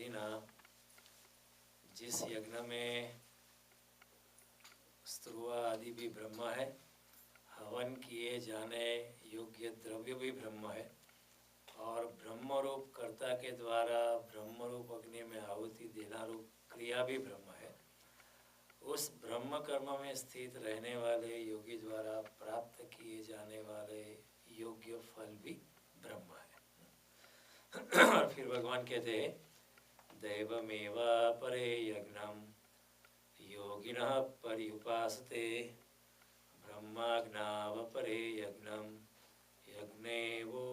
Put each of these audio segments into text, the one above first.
योगिना, जिस यज्ञ में स्त्रुवा आदि भी ब्रह्म है, हवन किए जाने योग्य द्रव्य भी ब्रह्म है, और ब्रह्म रूप कर्ता के द्वारा ब्रह्म रूप अग्नि में आहुति देना रूप क्रिया भी ब्रह्म है। उस ब्रह्म कर्म में स्थित रहने वाले योगी द्वारा प्राप्त किए जाने वाले योग्य फल भी ब्रह्म है। और फिर भगवान कहते हैं दैवमेवा परे यज्ञम योगिनः पर्युपासते ब्रह्माज्ञाव परे यज्ञम यज्ञेवोपजुह्वति।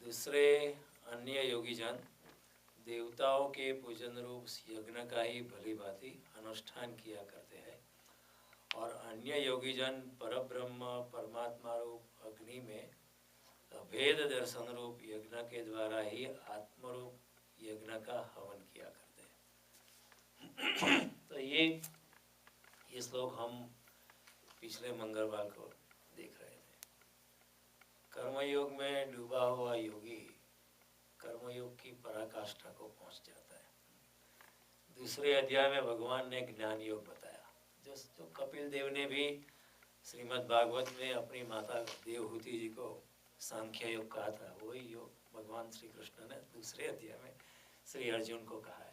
दूसरे अन्य योगी जन देवताओं के पूजन रूप यज्ञ का ही भली भांति अनुष्ठान किया करते हैं, और अन्य योगी जन परब्रह्म परमात्मा रूप अग्नि में अभेद दर्शन रूप यज्ञ के द्वारा ही आत्मरूप यज्ञ का हवन किया करते हैं। तो ये श्लोक हम पिछले मंगलवार को देख रहे थे। कर्मयोग में डूबा हुआ योगी कर्मयोग की पराकाष्ठा को पहुंच जाता है। दूसरे अध्याय में भगवान ने ज्ञान योग बताया, जो कपिल देव ने भी श्रीमद् भागवत में अपनी माता देवहूति जी को सांख्य योग कहा था, वही योग भगवान श्री कृष्ण ने दूसरे अध्याय में श्री अर्जुन को कहा है।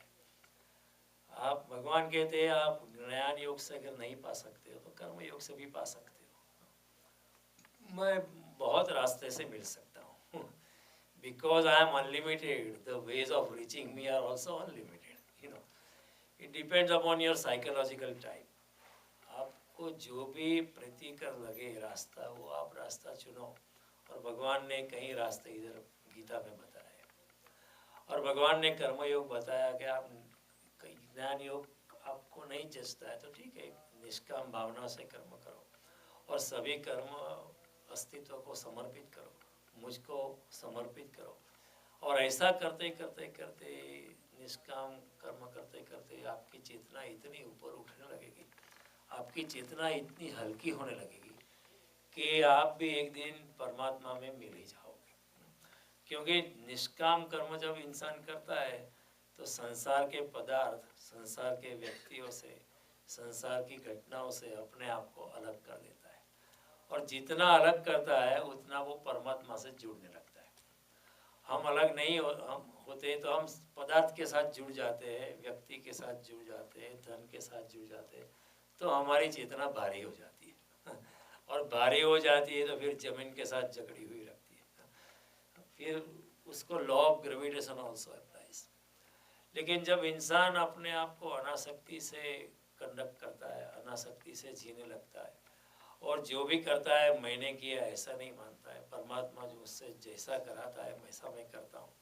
आप भगवान कहते हैं आप ज्ञान योग से अगर नहीं पा सकते हो तो कर्म योग से भी पा सकते हो। मैं बहुत रास्ते से मिल सकता हूँ, because I am unlimited, the ways of reaching me are also unlimited. You know, it depends upon your psychological type. आपको जो भी प्रीतिकर लगे रास्ता, वो आप रास्ता चुनो। और भगवान ने कई रास्ते इधर गीता में बताए, और भगवान ने कर्मयोग बताया कि आप ज्ञान योग आपको नहीं जचता है तो ठीक है, निष्काम भावना से कर्म करो और सभी कर्म अस्तित्व को समर्पित करो, मुझको समर्पित करो। और ऐसा करते करते करते निष्काम कर्म करते करते आपकी चेतना इतनी ऊपर उठने लगेगी, आपकी चेतना इतनी हल्की होने लगेगी कि आप भी एक दिन परमात्मा में मिल ही जाओगे। क्योंकि निष्काम कर्म जब इंसान करता है तो संसार के पदार्थ, संसार के व्यक्तियों से, संसार की घटनाओं से अपने आप को अलग कर देता है, और जितना अलग करता है उतना वो परमात्मा से जुड़ने लगता है। हम अलग नहीं हम होते तो हम पदार्थ के साथ जुड़ जाते हैं, व्यक्ति के साथ जुड़ जाते हैं, धन के साथ जुड़ जाते हैं, तो हमारी चेतना भारी हो जाती है और भारी हो जाती है तो फिर जमीन के साथ जकड़ी हुई रखती है। फिर उसको law of gravitation also applies. लेकिन जब इंसान अपने आप को अनासक्ति से कंडक्ट करता है, अनासक्ति से जीने लगता है, और जो भी करता है मैंने किया ऐसा नहीं मानता है, परमात्मा जो उससे जैसा कराता है वैसा मैं करता हूँ,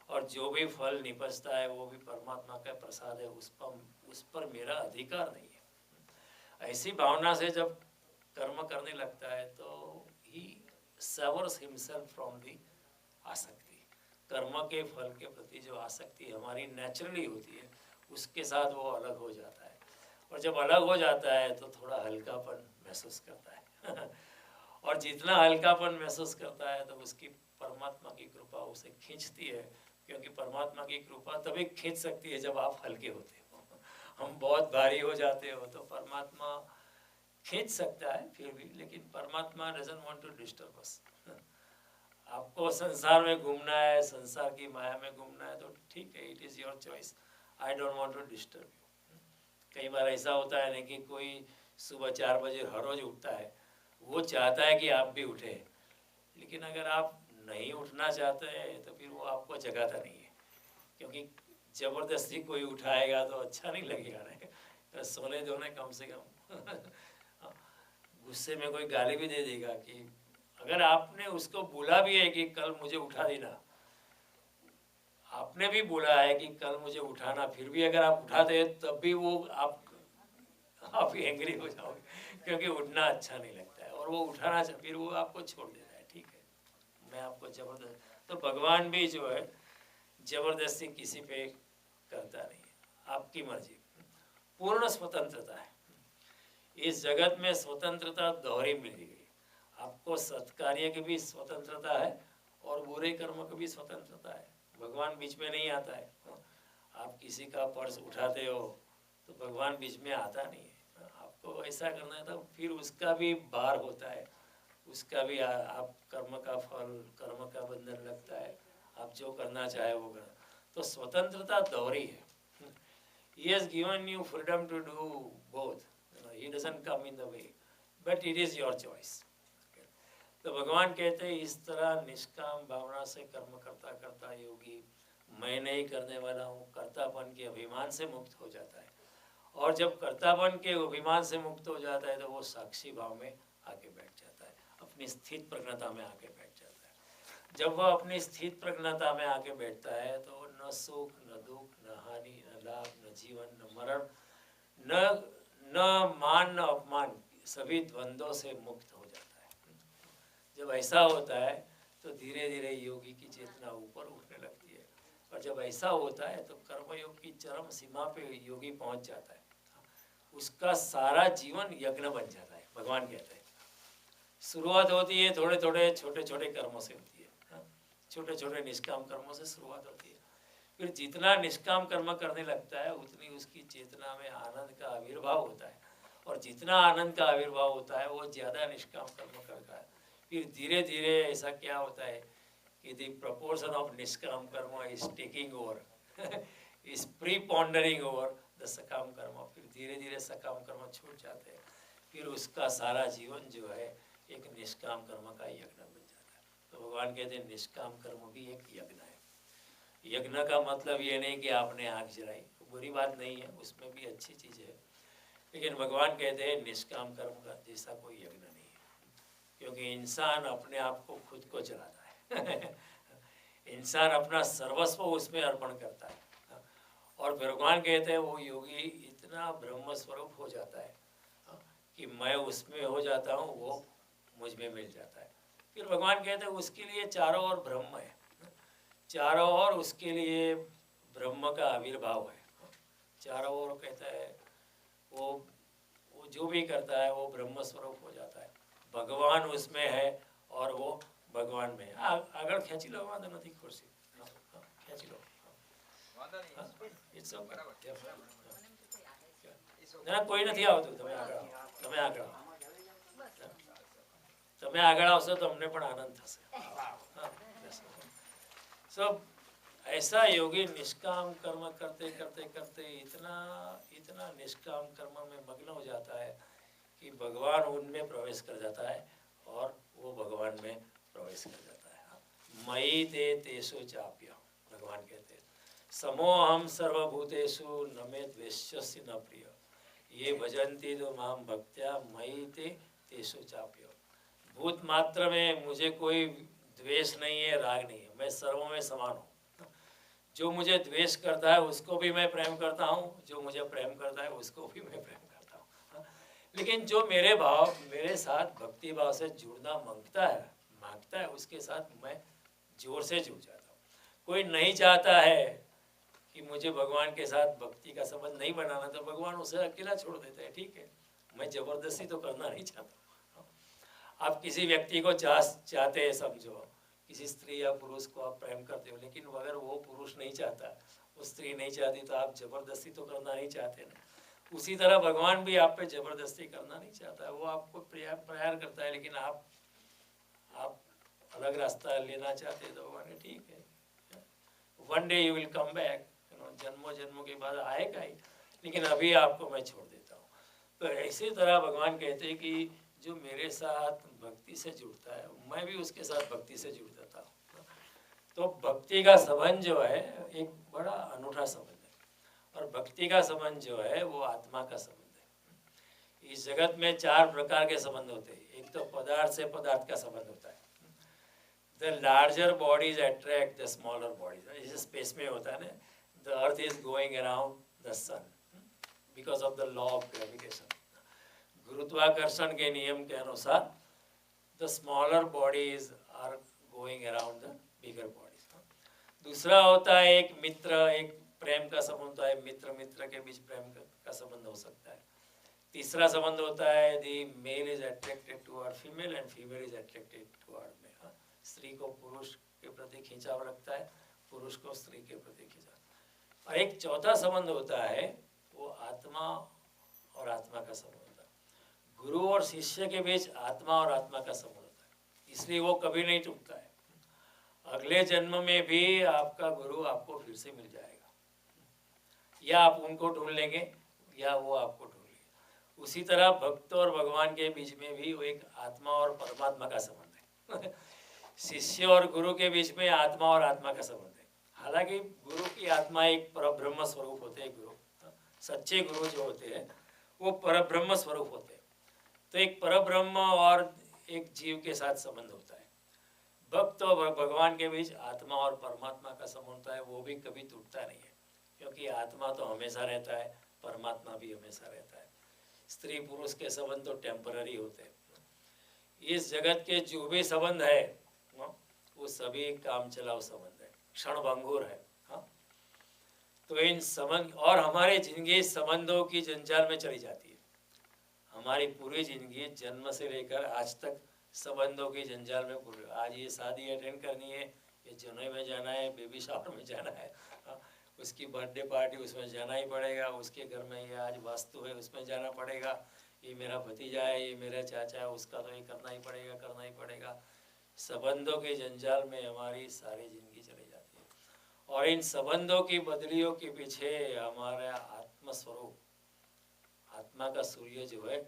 और जो भी फल निपजता है वो भी परमात्मा का प्रसाद है, उस पर मेरा अधिकार नहीं है। ऐसी भावना से जब कर्म करने लगता है तो ही सेवर्स हिमसेल्फ फ्रॉम दी आसक्ति। कर्म के फल के प्रति जो आसक्ति हमारी नेचुरली होती है उसके साथ वो अलग हो जाता है, और जब अलग हो जाता है तो थोड़ा हल्कापन महसूस करता है और जितना हल्कापन महसूस करता है तो उसकी परमात्मा की कृपा उसे खींचती है, क्योंकि परमात्मा की कृपा तभी खींच सकती है जब आप हल्के होते हो। हम बहुत भारी हो जाते हो तो परमात्मा खींच सकता है फिर भी, लेकिन परमात्मा doesn't want to disturb us. आपको संसार में घूमना है, संसार की माया में घूमना है तो ठीक है, it is your choice, I don't want to disturb you. कई बार ऐसा होता है ना कि कोई सुबह 4 बजे हर रोज उठता है, वो चाहता है कि आप भी उठे, लेकिन अगर आप नहीं उठना चाहते हैं तो फिर वो आपको जगाता नहीं है, क्योंकि ज़बरदस्ती कोई उठाएगा तो अच्छा नहीं लगेगा ना, सोने दो ना कम से कम। गुस्से में कोई गाली भी दे देगा कि अगर आपने उसको बोला भी है कि कल मुझे उठा देना, आपने भी बोला है कि कल मुझे उठाना, फिर भी अगर आप उठाते हैं तब भी वो आप एंग्री हो जाओगे, क्योंकि उठना अच्छा नहीं लगता है और वो उठाना फिर वो आपको छोड़ देता है। ठीक है, मैं आपको जबरदस्त, तो भगवान भी जो है जबरदस्ती किसी पे करता नहीं है, आपकी मर्जी, पूर्ण स्वतंत्रता है। इस जगत में स्वतंत्रता दोहरी मिली गई, आपको सत्कार्य की भी स्वतंत्रता है और बुरे कर्म की भी स्वतंत्रता है। भगवान बीच में नहीं आता है। आप किसी का पर्स उठाते हो तो भगवान बीच में आता नहीं है। आपको ऐसा करना है तो फिर उसका भी भार होता है, उसका भी आप कर्म का फल, कर्म का बंधन लगता है, आप जो करना चाहे वो करना। तो स्वतंत्रता दोहरी है। He has given you freedom to do both. He doesn't come in the way, but it is your choice. तो भगवान कहते हैं इस तरह निष्काम भावना से कर्म करता करता योगी मैं नहीं करने वाला हूँ, कर्तापन के अभिमान से मुक्त हो जाता है। और जब कर्तापन के अभिमान से मुक्त हो जाता है तो वो साक्षी भाव में आके बैठ जाता है, अपनी स्थित प्रज्ञता में आके बैठ जाता है। जब वह अपनी स्थित प्रज्ञता में आके बैठता है तो न सुख न दुख न हानि न लाभ न जीवन न मरण न मान न अपमान, सभी द्वंद्वों से मुक्त हो जाता है। जब ऐसा होता है तो धीरे धीरे योगी की चेतना ऊपर उठने लगती है। और जब ऐसा होता है तो कर्मयोग की चरम सीमा पे योगी पहुंच जाता है, उसका सारा जीवन यज्ञ बन जाता है। भगवान कहते हैं शुरुआत होती है थोड़े थोड़े छोटे छोटे कर्मों से होती है, छोटे छोटे निष्काम कर्मों से शुरुआत होती है। फिर जितना निष्काम कर्म करने लगता है उतनी उसकी चेतना में आनंद का आविर्भाव होता है, और जितना आनंद का आविर्भाव होता है वो ज़्यादा निष्काम कर्म करता है। फिर धीरे धीरे ऐसा क्या होता है कि द प्रपोर्शन ऑफ निष्काम कर्म is taking over is preponderating over the सकाम कर्म। फिर धीरे धीरे सकाम कर्म छूट जाते हैं, फिर उसका सारा जीवन जो है एक निष्काम कर्म का यज्ञ बन जाता है। तो भगवान कहते हैं निष्काम कर्म भी एक यज्ञ है। यज्ञ का मतलब ये नहीं कि आपने आग जलाई, बुरी बात नहीं है, उसमें भी अच्छी चीज़ है, लेकिन भगवान कहते हैं निष्काम कर्म का जैसा कोई यज्ञ नहीं है, क्योंकि इंसान अपने आप को खुद को जलाता है इंसान अपना सर्वस्व उसमें अर्पण करता है। और भगवान कहते हैं वो योगी इतना ब्रह्म स्वरूप हो जाता है कि मैं उसमें हो जाता हूँ, वो मुझ में मिल जाता है। फिर भगवान कहते हैं उसके लिए चारों ओर ब्रह्म है, चारों ओर उसके लिए ब्रह्म का आविर्भाव है। चारों ओर कहता है वो जो भी करता है वो ब्रह्म स्वरूप हो जाता है, भगवान उसमें है और वो भगवान में है। आगे खेची लो, वांधो नहीं, खुर्सी खेची लो, ना कोई नहीं आवतुं, તમે આગળ આવશો તો અમને પણ આનંદ થશે। सब ऐसा योगी निष्काम कर्म करते करते करते इतना निष्काम कर्म में मग्न हो जाता है कि भगवान उनमें प्रवेश कर जाता है और वो भगवान में प्रवेश कर जाता है। मयि ते तेषु चाप्य, भगवान कहते हैं समोहम सर्वभूतेषु न मे द्वेष्यसि न प्रिय ये भजन्ति तो माम भक्त्या मयि ते तेषु चाप्य। भूत मात्र में मुझे कोई द्वेष नहीं है, राग नहीं है, मैं सर्व में समान हूँ। जो मुझे द्वेष करता है उसको भी मैं प्रेम करता हूँ, जो मुझे प्रेम करता है उसको भी मैं प्रेम करता हूँ। लेकिन जो मेरे साथ भक्ति भाव से जुड़ना मांगता है उसके साथ मैं जोर से जुड़ जाता हूँ। कोई नहीं चाहता है कि मुझे भगवान के साथ भक्ति का संबंध नहीं बनाना, तो भगवान उसे अकेला छोड़ देता है। ठीक है, मैं जबरदस्ती तो करना नहीं चाहता। आप किसी व्यक्ति को चाहते हैं, समझो किसी स्त्री या पुरुष को आप प्रेम करते हो, लेकिन अगर वो पुरुष नहीं चाहता, वो स्त्री नहीं चाहती, तो आप जबरदस्ती तो करना नहीं चाहते ना। उसी तरह भगवान भी आप पे जबरदस्ती करना नहीं चाहता, वो आपको प्यार करता है, लेकिन आप अलग रास्ता लेना चाहते हैं तो भगवान ठीक है, one day you will come back, जन्मों के बाद आएगा ही, लेकिन अभी आपको मैं छोड़ देता हूँ। तो इसी तरह भगवान कहते हैं कि जो मेरे साथ भक्ति से जुड़ता है मैं भी उसके साथ भक्ति से जुड़ जाता हूँ। तो भक्ति का संबंध जो है एक बड़ा अनूठा संबंध है, और भक्ति का संबंध जो है वो आत्मा का संबंध है। इस जगत में 4 प्रकार के संबंध होते हैं। एक तो पदार्थ से पदार्थ का संबंध होता है, the larger bodies attract the smaller bodies. इस स्पेस में होता है ना, the earth is going around the sun because of the law of gravitation. गुरुत्वाकर्षण के नियम के अनुसार the smaller bodies are going around the bigger bodies. दूसरा होता है एक प्रेम का संबंध होता है, मित्र के बीच प्रेम का संबंध हो सकता है। तीसरा संबंध होता है the male is attracted toward female and female is attracted toward male. स्त्री को पुरुष के प्रति खिंचाव रखता है, पुरुष पुरुष को स्त्री के प्रति खींचा। और एक चौथा संबंध होता है, वो आत्मा और आत्मा का संबंध होता है। गुरु और शिष्य के बीच आत्मा और आत्मा का संबंध होता है, इसलिए वो कभी नहीं टूटता है। अगले जन्म में भी आपका गुरु आपको फिर से मिल जाएगा, या आप उनको ढूंढ लेंगे या वो आपको ढूंढ लेंगे। उसी तरह भक्त और भगवान के बीच में भी वो एक आत्मा और परमात्मा का संबंध है। शिष्य और गुरु के बीच में आत्मा और आत्मा का संबंध है। हालांकि गुरु की आत्मा एक परब्रह्म स्वरूप होते हैं। गुरु, सच्चे गुरु जो होते हैं वो परब्रह्म स्वरूप होते हैं। तो एक परब्रह्म और एक जीव के साथ संबंध होता है। भक्त और भगवान के बीच आत्मा और परमात्मा का संबंध होता है, वो भी कभी टूटता नहीं है, क्योंकि आत्मा तो हमेशा रहता है, परमात्मा भी हमेशा रहता है। स्त्री पुरुष के संबंध तो टेम्पररी होते हैं। इस जगत के जो भी संबंध है वो सभी काम चलाओ संबंध है, क्षणभंगुर है। तो इन संबंध और हमारी जिंदगी संबंधों की जंजाल में चली जाती है। हमारी पूरी जिंदगी जन्म से लेकर आज तक संबंधों की जंजाल में पूरी। आज ये शादी अटेंड करनी है, ये जनेऊ में जाना है, बेबी शावर में जाना है, उसकी बर्थडे पार्टी उसमें जाना ही पड़ेगा, उसके घर में ये आज वास्तु है उसमें जाना पड़ेगा, ये मेरा भतीजा है, ये मेरा चाचा है, उसका तो ये करना ही पड़ेगा। संबंधों के जंजाल में हमारी सारी जिंदगी चली जाती है। और इन संबंधों की बदलियों के पीछे हमारा आत्मस्वरूप, आत्मा का सूर्य जो है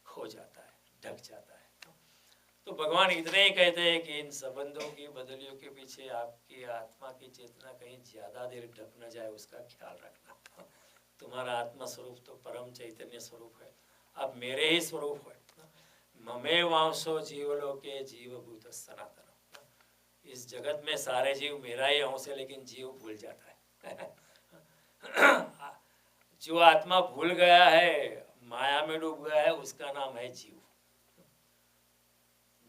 खो जाता है, ढक जाता है। तो भगवान इतने ही कहते हैं कि इन संबंधों की बदलियों के पीछे आपकी आत्मा की चेतना कहीं ज्यादा देर ढक न जाए, उसका ख्याल रखना। तुम्हारा आत्मा स्वरूप तो परम चैतन्य स्वरूप है, अब मेरे ही स्वरूप है। ममे वांशो जीवलोके जीवभूत सनातन। इस जगत में सारे जीव मेरा ही अंश है, लेकिन जीव भूल जाता है। जो आत्मा भूल गया है, माया में डूब गया है, उसका नाम है जीव।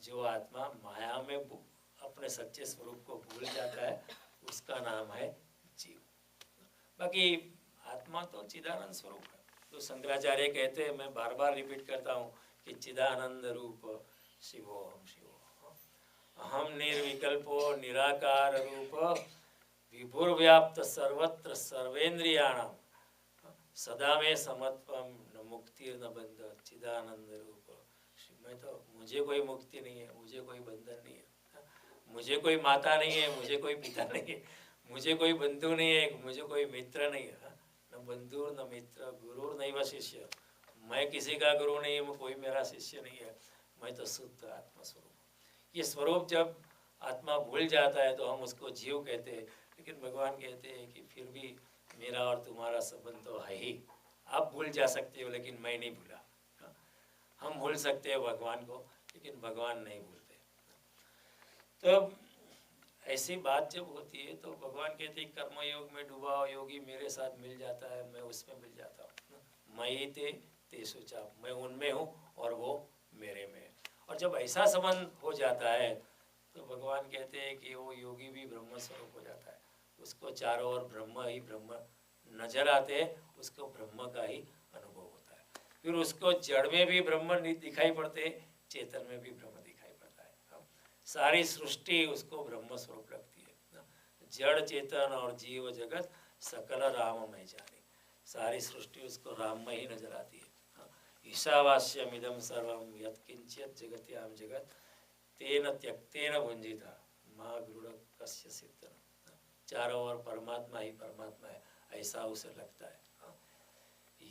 जो आत्मा माया में अपने सच्चे स्वरूप को भूल जाता है, उसका नाम है जीव। बाकी आत्मा तो चिदानंद स्वरूप है। तो शंकराचार्य कहते हैं, मैं बार बार रिपीट करता हूँ कि चिदानंद रूप शिवोहम शिवोहम अहम निर्विकल्पो निराकार रूप विभुर्व्याप्त सर्वत्र सर्वेन्द्रियाणाम सदा में समत्वम न मुक्ति न बंध चिदानंद रूप। मैं तो, मुझे कोई मुक्ति नहीं है, मुझे कोई बंधन नहीं है, मुझे कोई माता नहीं है, मुझे कोई पिता नहीं है, मुझे कोई बंधु नहीं है, मुझे कोई मित्र नहीं है। न बंधु न मित्र गुरु नैव शिष्य। मैं किसी का गुरु नहीं हूँ, कोई मेरा शिष्य नहीं है, मैं तो शुद्ध आत्मा स्वरूप। ये स्वरूप जब आत्मा भूल जाता है तो हम उसको जीव कहते हैं, लेकिन भगवान कहते हैं कि फिर भी मेरा और तुम्हारा संबंध तो है ही। आप भूल जा सकते हो लेकिन मैं नहीं भूला। हम भूल सकते हैं भगवान को, लेकिन भगवान नहीं भूलते। तो ऐसी बात जब होती है तो भगवान कहते हैं कर्मयोग में डूबा योगी मेरे साथ मिल जाता है, मैं उसमें मिल जाता हूँ। मयि ते तेषु चाप, मैं उनमें हूँ और वो मेरे में है। और जब ऐसा संबंध हो जाता है तो भगवान कहते हैं कि वो योगी भी ब्रह्म स्वरूप हो जाता है। उसको चारों ओर ब्रह्म ही ब्रह्म नजर आते हैं, उसको ब्रह्म का ही अनुभव होता है। फिर उसको जड़ में भी ब्रह्म दिखाई पड़ते, चेतन में भी ब्रह्म दिखाई पड़ता है। सारी सृष्टि उसको ब्रह्म स्वरूप लगती है। जड़ चेतन और जीव जगत सकल राममय जानी, सारी सृष्टि उसको राममय ही नजर आती है। ईशावास्यम इदम सर्वम यत्किंचित जगत्याम जगत तेन त्यक्तेन भुंजिता माँ गृढ़ कस्य सिद्धन। चारों ओर परमात्मा ही परमात्मा है, ऐसा उसे लगता है।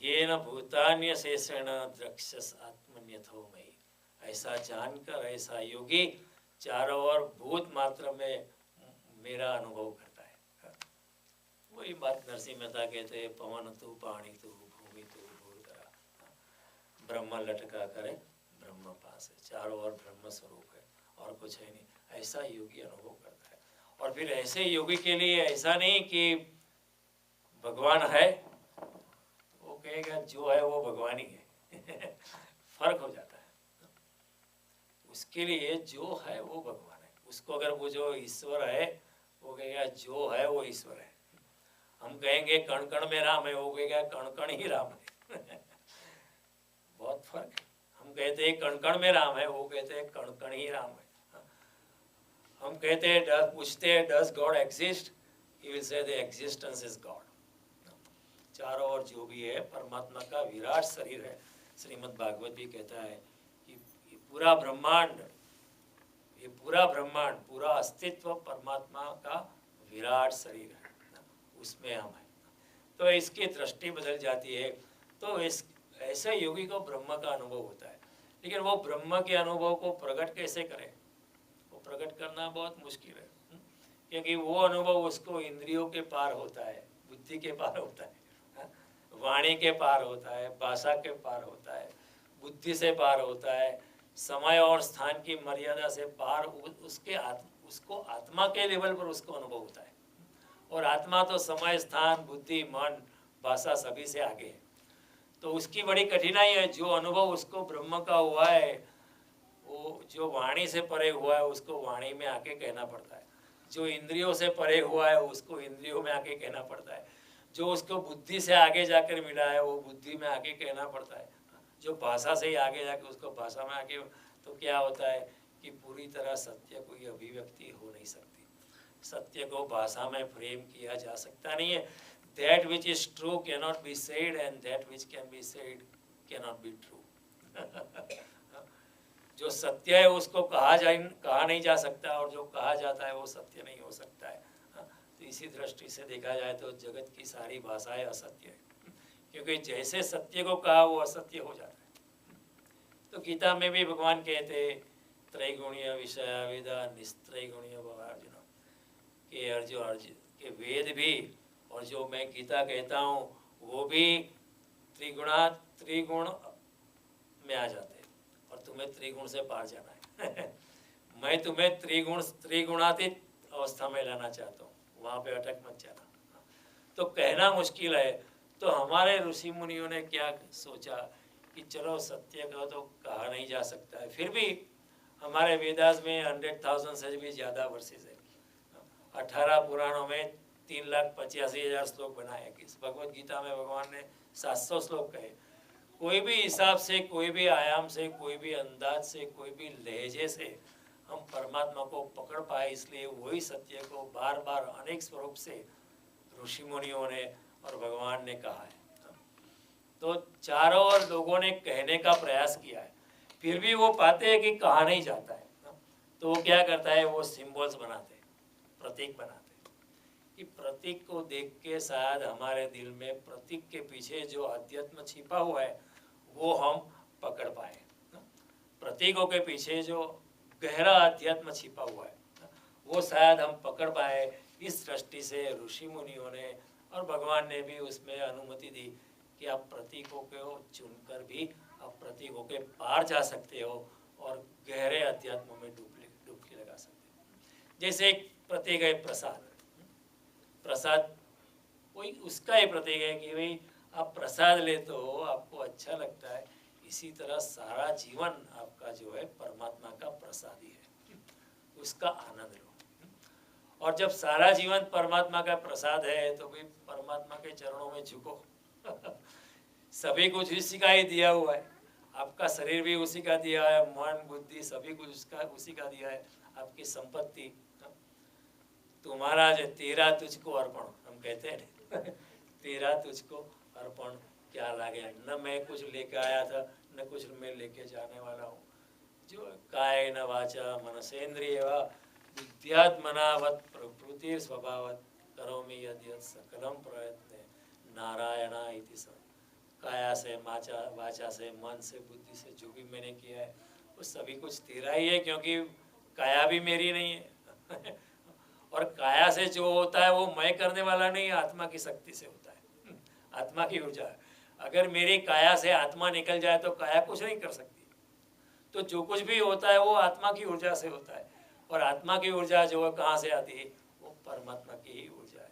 येन भूतान्य शेषेण द्रक्षस आत्मन्यथो मयि। ऐसा जानकर ऐसा योगी चारों ओर भूत मात्र में मेरा अनुभव करता है। वही बात नरसिंह मेहता कहते हैं, पवन तू पानी तू भूमि तू भूतरा, ब्रह्म लटका करे ब्रह्म पास है। चारों ओर ब्रह्म स्वरूप है और कुछ है नहीं, ऐसा योगी अनुभव करता है। और फिर ऐसे योगी के लिए ऐसा नहीं कि भगवान है, वो कहेगा जो है वो भगवान ही है। फर्क हो जाता है। उसके लिए जो है वो भगवान है। उसको अगर वो जो ईश्वर है, वो कहेगा जो है वो ईश्वर है। हम कहेंगे कण कण में राम है, वो कहेगा कण कण ही राम है। बहुत फर्क है। हम कहते हैं कण कण में राम है, वो कहते हैं कण कण ही राम है। हम कहते हैं, पूछते हैं does God exist, he will say the existence is God. चारों ओर जो भी है परमात्मा का विराट शरीर है। श्रीमद् भागवत भी कहता है कि ये पूरा ब्रह्मांड, पूरा अस्तित्व परमात्मा का विराट शरीर है, उसमें हम हैं। तो इसकी दृष्टि बदल जाती है। तो इस ऐसे योगी को ब्रह्म का अनुभव होता है, लेकिन वो ब्रह्म के अनुभव को प्रकट कैसे करें, वो प्रकट करना बहुत मुश्किल है, क्योंकि वो अनुभव उसको इंद्रियों के पार होता है, बुद्धि के पार होता है, वाणी के पार होता है, भाषा के पार होता है, बुद्धि से पार होता है, समय और स्थान की मर्यादा से पार उसको आत्मा के लेवल पर उसको अनुभव होता है। और आत्मा तो समय, स्थान, बुद्धि, मन, भाषा सभी से आगे है। तो उसकी बड़ी कठिनाई है। जो अनुभव उसको ब्रह्म का हुआ है, वो जो वाणी से परे हुआ है उसको वाणी में आके कहना पड़ता है, जो इंद्रियों से परे हुआ है उसको इंद्रियों में आके कहना पड़ता है, जो उसको बुद्धि से आगे जाकर मिला है वो बुद्धि में आके कहना पड़ता है, जो भाषा से ही आगे जाके उसको भाषा में आके। तो क्या होता है कि पूरी तरह सत्य कोई अभिव्यक्ति हो नहीं सकती, सत्य को भाषा में फ्रेम किया जा सकता नहीं है। That which is true cannot be said and that which can be said cannot be true। जो सत्य है उसको कहा नहीं जा सकता, और जो कहा जाता है वो सत्य नहीं हो सकता है। तो इसी दृष्टि से देखा जाए तो जगत की सारी भाषाएं असत्य है, क्योंकि जैसे सत्य को कहा वो असत्य हो जाता है। तो गीता में भी भगवान कहते त्रैगुणीय विषय वेदा निस्त्रैगुणीय अर्जुन, कि अर्जुन के वेद भी और जो मैं गीता कहता हूँ वो भी त्रिगुण में आ जाते हैं, और तुम्हें त्रिगुण से पार जाना है। मैं तुम्हें त्रिगुणातीत अवस्था में लाना चाहता हूँ, वहाँ पे अटक मत जाना। तो कहना मुश्किल है। तो हमारे ऋषि मुनियों ने क्या सोचा कि चलो सत्य का तो कहा नहीं जा सकता है, फिर भी हमारे वेदास में 100,000 से भी ज़्यादा वर्सेस है। 18 पुराणों में 3,85,000 श्लोक बनाए। इस भगवत गीता में भगवान ने 700 श्लोक कहे। कोई भी हिसाब से, कोई भी आयाम से, कोई भी अंदाज से, कोई भी लहजे से हम परमात्मा को पकड़ पाए, इसलिए वही सत्य को बार बार अनेक स्वरूप से ऋषि मुनियों ने और भगवान ने कहा है। तो चारों ओर लोगों ने कहने का प्रयास किया है, फिर भी वो पाते हैं कि कहा नहीं जाता है। तो वो क्या करता है, वो सिंबल्स बनाते हैं, प्रतीक बनाते हैं, कि प्रतीक को देख के शायद हमारे दिल में प्रतीक के पीछे जो अध्यात्म छिपा हुआ है वो हम पकड़ पाए। प्रतीकों के पीछे जो गहरा अध्यात्म छिपा हुआ है वो शायद हम पकड़ पाए। इस दृष्टि से ऋषि मुनियों ने और भगवान ने भी उसमें अनुमति दी कि आप प्रतीकों को चुनकर भी आप प्रतीकों के पार जा सकते हो और गहरे अध्यात्म में डुबकी लगा सकते हो। जैसे एक प्रतीक है प्रसाद। प्रसाद कोई उसका ही प्रतीक है कि भाई आप प्रसाद लेते हो, आपको अच्छा लगता है। इसी तरह सारा जीवन आपका जो है परमात्मा का प्रसाद ही है, उसका आनंद लो। और जब सारा जीवन परमात्मा का प्रसाद है तो भी परमात्मा के चरणों में झुको। सभी कुछ उसी का ही दिया हुआ है, आपका शरीर भी उसी का दिया है, मन बुद्धि सभी कुछ उसका उसी का दिया है, आपकी संपत्ति तुम्हारा जो तेरा तुझको अर्पण हम कहते हैं। तेरा तुझको अर्पण क्या लागे, न मैं कुछ लेके आया था न कुछ मैं लेके जाने वाला हूँ। जो काय न वाचा मनसेन्द्रिय बुद्ध्यात्मनावत प्रकृति स्वभावत करोमि यद्यत् सकलम प्रयत्न नारायणा इति स। काया से वाचा से मन से बुद्धि से जो भी मैंने किया है वो सभी कुछ तेरा ही है, क्योंकि काया भी मेरी नहीं है। और काया से जो होता है वो मैं करने वाला नहीं, आत्मा की शक्ति से होता है, आत्मा की ऊर्जा। अगर मेरी काया से आत्मा निकल जाए तो काया कुछ नहीं कर सकती। तो जो कुछ भी होता है वो आत्मा की ऊर्जा से होता है, और आत्मा की ऊर्जा जो है कहाँ से आती है, वो परमात्मा की ही ऊर्जा है।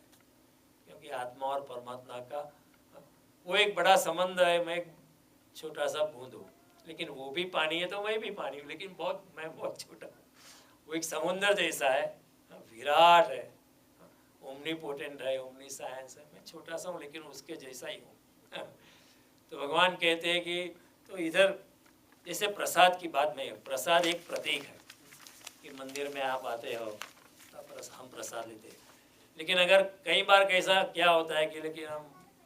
क्योंकि आत्मा और परमात्मा का वो एक बड़ा संबंध है। मैं एक छोटा सा बूंद हूँ, लेकिन वो भी पानी है तो मैं भी पानी हूँ, लेकिन मैं बहुत छोटा हूँ। वो एक समुद्र जैसा है, विराट है, ओमनीपोटेंट है, ओमनी साइंस है। मैं छोटा सा हूँ लेकिन उसके जैसा ही हूँ। तो भगवान कहते हैं कि तो इधर जैसे प्रसाद की बात में, प्रसाद एक प्रतीक है कि मंदिर में आप आते हो तो हम प्रसाद लेते हैं, लेकिन अगर कई बार कैसा क्या होता है कि लेकिन हम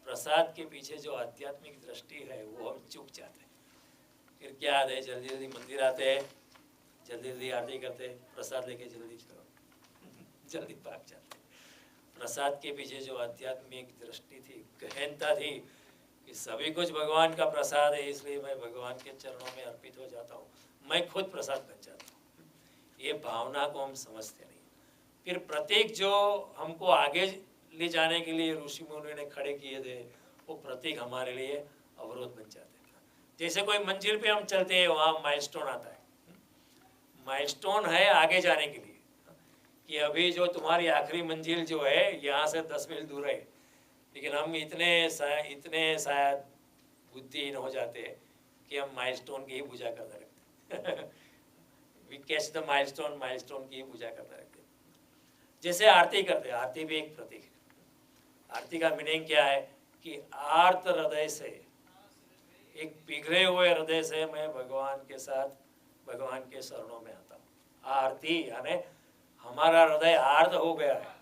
प्रसाद के पीछे जो आध्यात्मिक दृष्टि है वो हम चूक जाते हैं। फिर क्या आते हैं, जल्दी जल्दी मंदिर आते हैं, जल्दी जल्दी आरती करते, प्रसाद लेके जल्दी चलो जल्दी भाग जाते। प्रसाद के पीछे जो आध्यात्मिक दृष्टि थी, गहनता थी कि सभी कुछ भगवान का प्रसाद है, इसलिए मैं भगवान के चरणों में अर्पित हो जाता हूँ, मैं खुद प्रसाद बन जाता हूँ, ये भावना को हम समझते नहीं। फिर प्रतीक जो हमको आगे ले जाने के लिए ऋषि मुनियों ने खड़े किए थे, वो प्रतीक हमारे लिए अवरोध बन जाते हैं। जैसे कोई मंजिल पे हम चलते हैं, वहाँ माइलस्टोन आता है, माइलस्टोन है आगे जाने के लिए कि अभी जो तुम्हारी आखिरी मंजिल जो है यहाँ से 10 मील दूर है, लेकिन हम इतने शायद बुद्धिहीन हो जाते हैं कि हम माइलस्टोन की ही पूजा करने लगते हैं we catch the milestone, milestone की ही पूजा करने लगते हैं। जैसे आरती करते हैं, आरती भी एक प्रतीक है। आरती का मीनिंग क्या है कि आर्त हृदय से, एक पिघले हुए हृदय से मैं भगवान के साथ, भगवान के शरणों में आता हूँ। आरती यानी हमारा हृदय आर्त हो गया है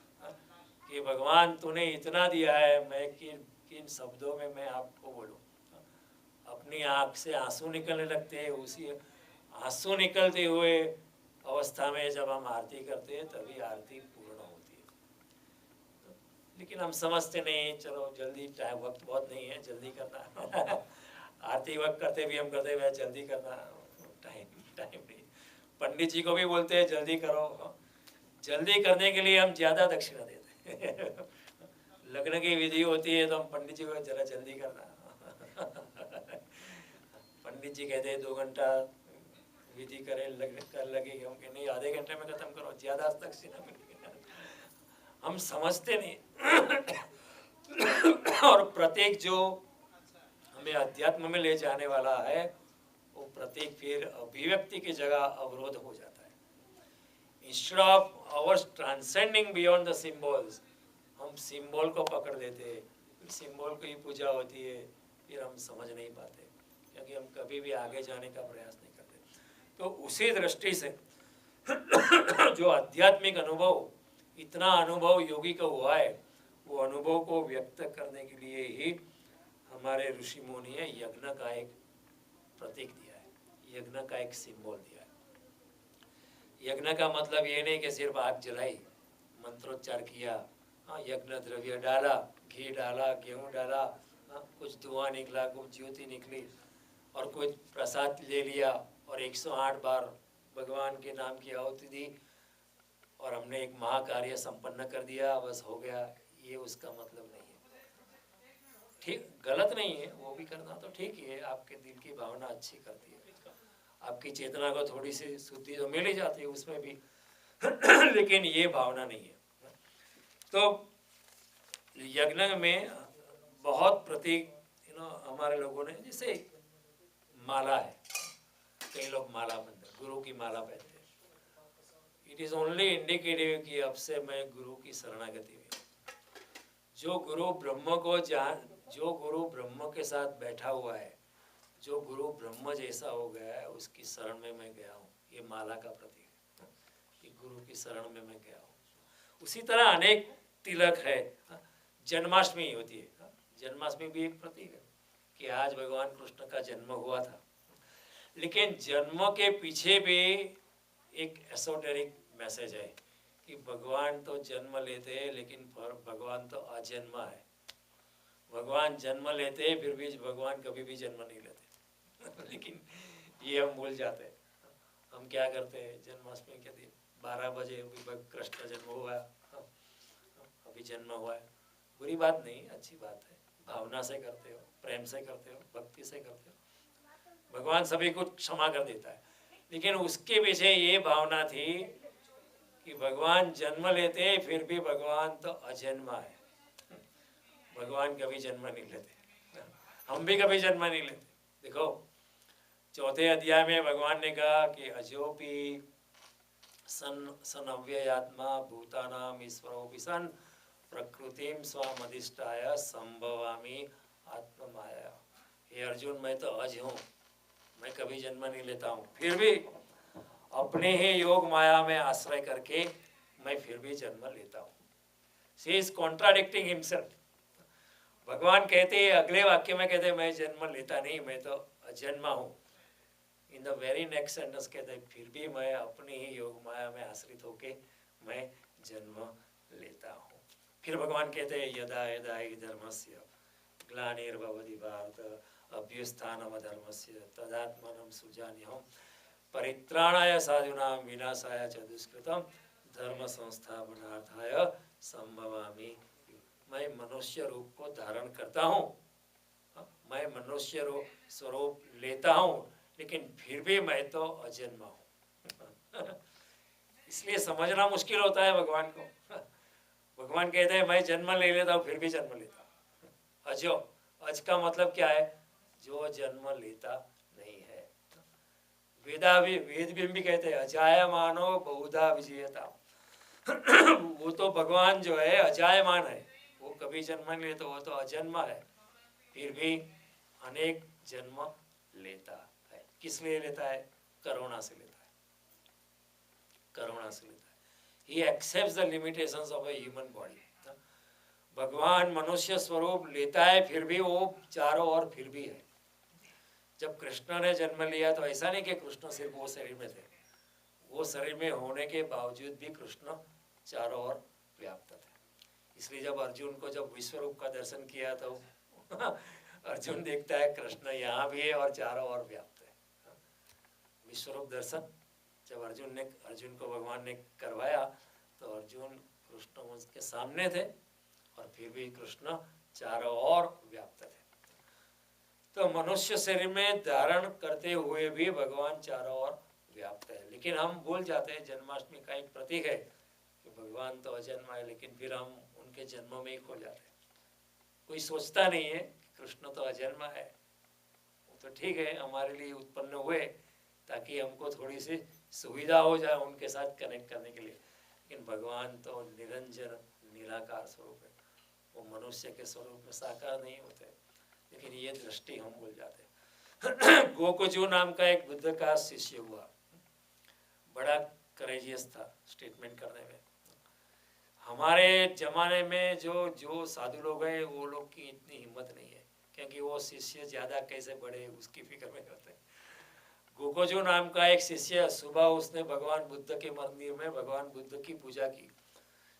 कि भगवान तूने इतना दिया है, मैं किन किन शब्दों में मैं आपको बोलूँ। अपनी आँख से आंसू निकलने लगते हैं, उसी आंसू निकलते हुए अवस्था में जब हम आरती करते हैं तभी आरती पूर्ण होती है। लेकिन हम समझते नहीं, चलो जल्दी, टाइम वक्त बहुत नहीं है, जल्दी करना आरती वक्त करते भी हम करते हुए जल्दी करना, टाइम नहीं। पंडित जी को भी बोलते हैं जल्दी करो, जल्दी करने के लिए हम ज़्यादा दक्षिणा देते हैं लग्न की विधि होती है तो हम पंडित जी को जरा जल्दी करना पंडित जी कहते हैं 2 घंटा विधि करें, लगेगी, हम कहें नहीं आधे घंटे में खत्म करो, ज़्यादा दक्षिणा मिलेगी हम समझते नहीं और प्रत्येक जो हमें अध्यात्म में ले जाने वाला है वो प्रत्येक फिर अभिव्यक्ति की जगह अवरोध हो जाता है। Instead of our transcending beyond the symbols, हम सिंबल को पकड़ लेते हैं, फिर सिंबल की पूजा होती है, फिर हम समझ नहीं पाते क्योंकि हम कभी भी आगे जाने का प्रयास नहीं करते। तो उसी दृष्टि से जो आध्यात्मिक अनुभव, इतना अनुभव योगी का हुआ है, वो अनुभव को व्यक्त करने के लिए ही हमारे ऋषि मुनि ने यज्ञ का एक प्रतीक दिया है, यज्ञ का एक सिंबल दिया है। यज्ञ का मतलब ये नहीं कि सिर्फ आग जलाई, मंत्रोच्चार किया, यज्ञ द्रव्य डाला, घी डाला, गेहूँ डाला, कुछ धुआं निकला, कुछ ज्योति निकली और कुछ प्रसाद ले लिया और 108 बार भगवान के नाम की आहुति दी और हमने एक महाकार्य संपन्न कर दिया, बस हो गया, ये उसका मतलब नहीं है। ठीक, गलत नहीं है, वो भी करना तो ठीक ही है, आपके दिल की भावना अच्छी करती है, आपकी चेतना को थोड़ी सी शुद्धि तो मिल ही जाती है उसमें भी लेकिन ये भावना नहीं है। तो यज्ञ में बहुत प्रतीक हमारे लोगों ने, जैसे माला है, कई लोग माला पहनते, गुरु की माला पहनते हैं, इट इज ओनली इंडिकेटिव कि अब से मैं गुरु की शरणागति में, जो गुरु ब्रह्म को जो गुरु ब्रह्म के साथ बैठा हुआ है, जो गुरु ब्रह्म जैसा हो गया है, उसकी शरण में मैं गया हूँ, ये माला का प्रतीक है कि गुरु की शरण में मैं गया हूँ। उसी तरह अनेक तिलक है, जन्माष्टमी होती है, जन्माष्टमी भी एक प्रतीक है कि आज भगवान कृष्ण का जन्म हुआ था, लेकिन जन्म के पीछे भी एक एसोटेरिक मैसेज है कि भगवान तो जन्म लेते हैं लेकिन भगवान तो अजन्मा है। भगवान जन्म लेते हैं फिर भी भगवान कभी भी जन्म नहीं लेते लेकिन ये हम भूल जाते हैं। हम क्या करते हैं, जन्माष्टमी के दिन 12 बजे अभी कृष्ण जन्म हुआ, अभी जन्म हुआ है, बुरी बात नहीं, अच्छी बात है, भावना से करते हो, प्रेम से करते हो, भक्ति से करते हो, भगवान सभी को क्षमा कर देता है। लेकिन उसके पीछे ये भावना थी कि भगवान जन्म लेते फिर भी भगवान तो अजन्मा है, भगवान कभी जन्म नहीं लेते, हम भी कभी जन्म नहीं लेते। देखो 4थे अध्याय में भगवान ने कहा कि अजोपि सन अव्ययात्मा भूतानाम ईश्वरोपि सन प्रकृतिम स्वामधिष्ठाय संभवामि आत्ममाया। हे अर्जुन, मैं तो अज हूँ, मैं कभी जन्म नहीं लेता हूँ, फिर भी अपने ही योग माया में आश्रय करके मैं फिर भी जन्म लेता हूँ। She is contradicting himself. भगवान कहते हैं अगले वाक्य में, कहते हैं मैं जन्म लेता नहीं, मैं तो अजन्मा हूँ। In the very next sentence कहते हैं फिर भी मैं अपनी ही योग माया में आश्रित होके मैं जन्म लेता हूँ। फिर भगवान कहते हैं यदा यदा हि धर्मस्य ग्लानिर्भवति भारत अभ्युत्थानमधर्मस्य तदात्मानं सृजाम्यहं परित्राणाय साधूनां विनाशाय च दुष्कृतं धर्म संस्थापनार्थाय संभवामि। मैं मनुष्य रूप को धारण करता हूँ, मैं मनुष्य रूप स्वरूप लेता हूँ, लेकिन फिर भी मैं तो अजन्मा हूँ। इसलिए समझना मुश्किल होता है भगवान को। भगवान कहते हैं मैं जन्म ले लेता हूँ, फिर भी जन्म लेता हूँ। अजो, अज का मतलब क्या है? जो जन्म लेता नहीं है। वेद भी कहते हैं अजायमानो बहुधा विजयता। वो तो भगवान जो है अजायमान है, वो कभी जन्म नहीं लेता, वो तो अजन्मा है, फिर भी अनेक जन्म लेता है। किस लिए लेता है? करुणा से लेता है, करुणा से लेता है। He accepts the limitations of a human body. भगवान मनुष्य स्वरूप लेता है, फिर भी वो चारों ओर फिर भी है। जब कृष्ण ने जन्म लिया तो ऐसा नहीं कि कृष्ण सिर्फ वो शरीर में थे, वो शरीर में होने के बावजूद भी कृष्ण चारों ओर व्याप्त थे। इसलिए जब अर्जुन को जब विश्वरूप का दर्शन किया तो अर्जुन देखता है कृष्ण यहाँ भी है और चारों ओर व्याप्त है। विश्वरूप दर्शन जब अर्जुन को भगवान ने करवाया तो अर्जुन कृष्ण उसके सामने थे और फिर भी कृष्ण चारों ओर व्याप्त थे। तो मनुष्य शरीर में धारण करते हुए भी भगवान चारों ओर व्याप्त है। लेकिन हम भूल जाते हैं, जन्माष्टमी का एक प्रतीक है कि भगवान तो अजन्मा है, लेकिन फिर हम उनके जन्म में ही खो जाते हैं। कोई सोचता नहीं है कि कृष्ण तो अजन्मा है, वो तो ठीक है हमारे लिए उत्पन्न हुए ताकि हमको थोड़ी सी सुविधा हो जाए उनके साथ कनेक्ट करने के लिए। लेकिन भगवान तो निरंजन निराकार स्वरूप है, वो मनुष्य के स्वरूप में साकार नहीं होते। लेकिन ये दृष्टि हम भूल जाते हैं। गोकुजू नाम का एक बुद्ध का शिष्य हुआ, बड़ा करेजियस था स्टेटमेंट करने में। हमारे जमाने में जो साधु लोग हैं वो लोग की इतनी हिम्मत नहीं है, क्योंकि वो शिष्य ज़्यादा कैसे बढ़े उसकी फिक्र में करते हैं। गोकुजू नाम का एक शिष्य, सुबह उसने भगवान बुद्ध के मंदिर में भगवान बुद्ध की पूजा की।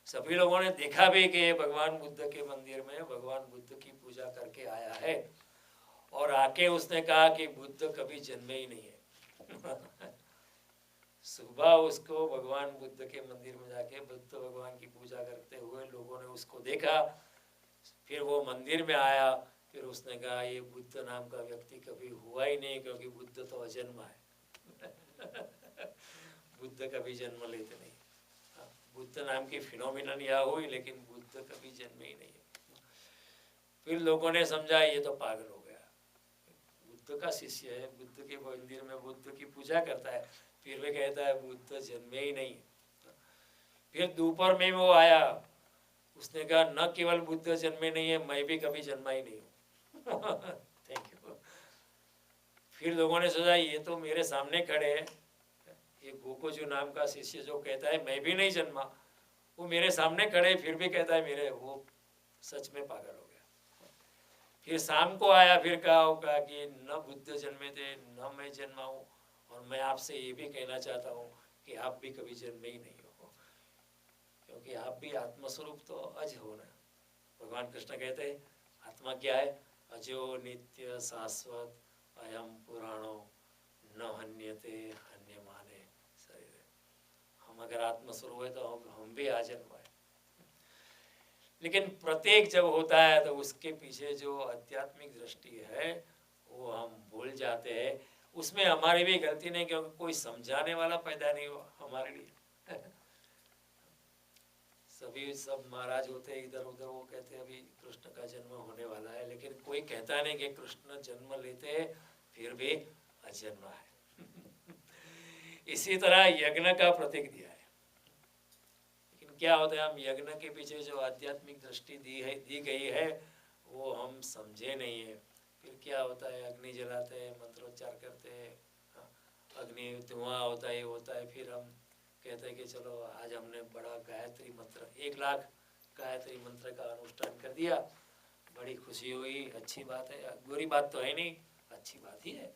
सभी लोगों ने देखा भी कि भगवान बुद्ध के मंदिर में भगवान बुद्ध की पूजा करके आया है, और आके उसने कहा कि बुद्ध कभी जन्मे ही नहीं है। सुबह उसको भगवान बुद्ध के मंदिर में जाके बुद्ध भगवान की पूजा करते हुए लोगों ने उसको देखा। फिर वो मंदिर में आया, फिर उसने कहा ये बुद्ध नाम का व्यक्ति कभी हुआ ही नहीं, क्योंकि बुद्ध तो अजन्मा है। बुद्ध कभी जन्म लेते नहीं। बुद्ध नाम की फिनोमिनन यह हुई, लेकिन बुद्ध कभी जन्मे ही नहीं है। फिर लोगों ने समझा ये तो पागल हो गया, बुद्ध का शिष्य है, बुद्ध के मंदिर में बुद्ध की पूजा करता है, फिर भी कहता है बुद्ध जन्मे ही नहीं। फिर दोपहर में वो आया, उसने कहा न केवल बुद्ध जन्मे नहीं है, मैं भी कभी जन्मा ही नहीं हूँ। Thank you. फिर लोगों ने सोचा ये तो मेरे सामने खड़े हैं, ये गोकुजू नाम का शिष्य जो कहता है मैं भी नहीं जन्मा, वो मेरे सामने खड़े फिर भी कहता है मेरे, वो सच में पागल हो गया। फिर शाम को आया, फिर कहा कि न बुद्ध जन्मे थे न मैं जन्मा हूँ, और मैं आपसे ये भी कहना चाहता हूँ कि आप भी कभी जन्मे ही नहीं हो, क्योंकि आप भी आत्मस्वरूप तो अज हो ना। भगवान कृष्ण कहते हैं आत्मा क्या है? अजो नित्य शाश्वत अयम पुराणो न हन्यते हन्यमाने शरीर। हम अगर आत्मस्वरूप है तो हम भी आजन्म है। लेकिन प्रत्येक जब होता है तो उसके पीछे जो आध्यात्मिक दृष्टि है वो हम भूल जाते हैं। उसमें हमारी भी गलती नहीं, क्योंकि कोई समझाने वाला पैदा नहीं हुआ हमारे लिए। सब महाराज होते इधर उधर, वो कहते हैं अभी कृष्ण का जन्म होने वाला है, लेकिन कोई कहता नहीं कि कृष्ण जन्म लेते फिर भी अजन्मा है। इसी तरह यज्ञ का प्रतीक दिया है, लेकिन क्या होता है हम यज्ञ के पीछे जो आध्यात्मिक दृष्टि दी गई है वो हम समझे नहीं है। फिर क्या होता है, अग्नि जलाते हैं, मंत्रोच्चार करते हैं, अग्नि धुआं होता है, ये होता है। फिर हम कहते हैं कि चलो आज हमने बड़ा गायत्री मंत्र 1 लाख गायत्री मंत्र का अनुष्ठान कर दिया, बड़ी खुशी हुई, अच्छी बात है, बुरी बात तो है नहीं, अच्छी बात ही है।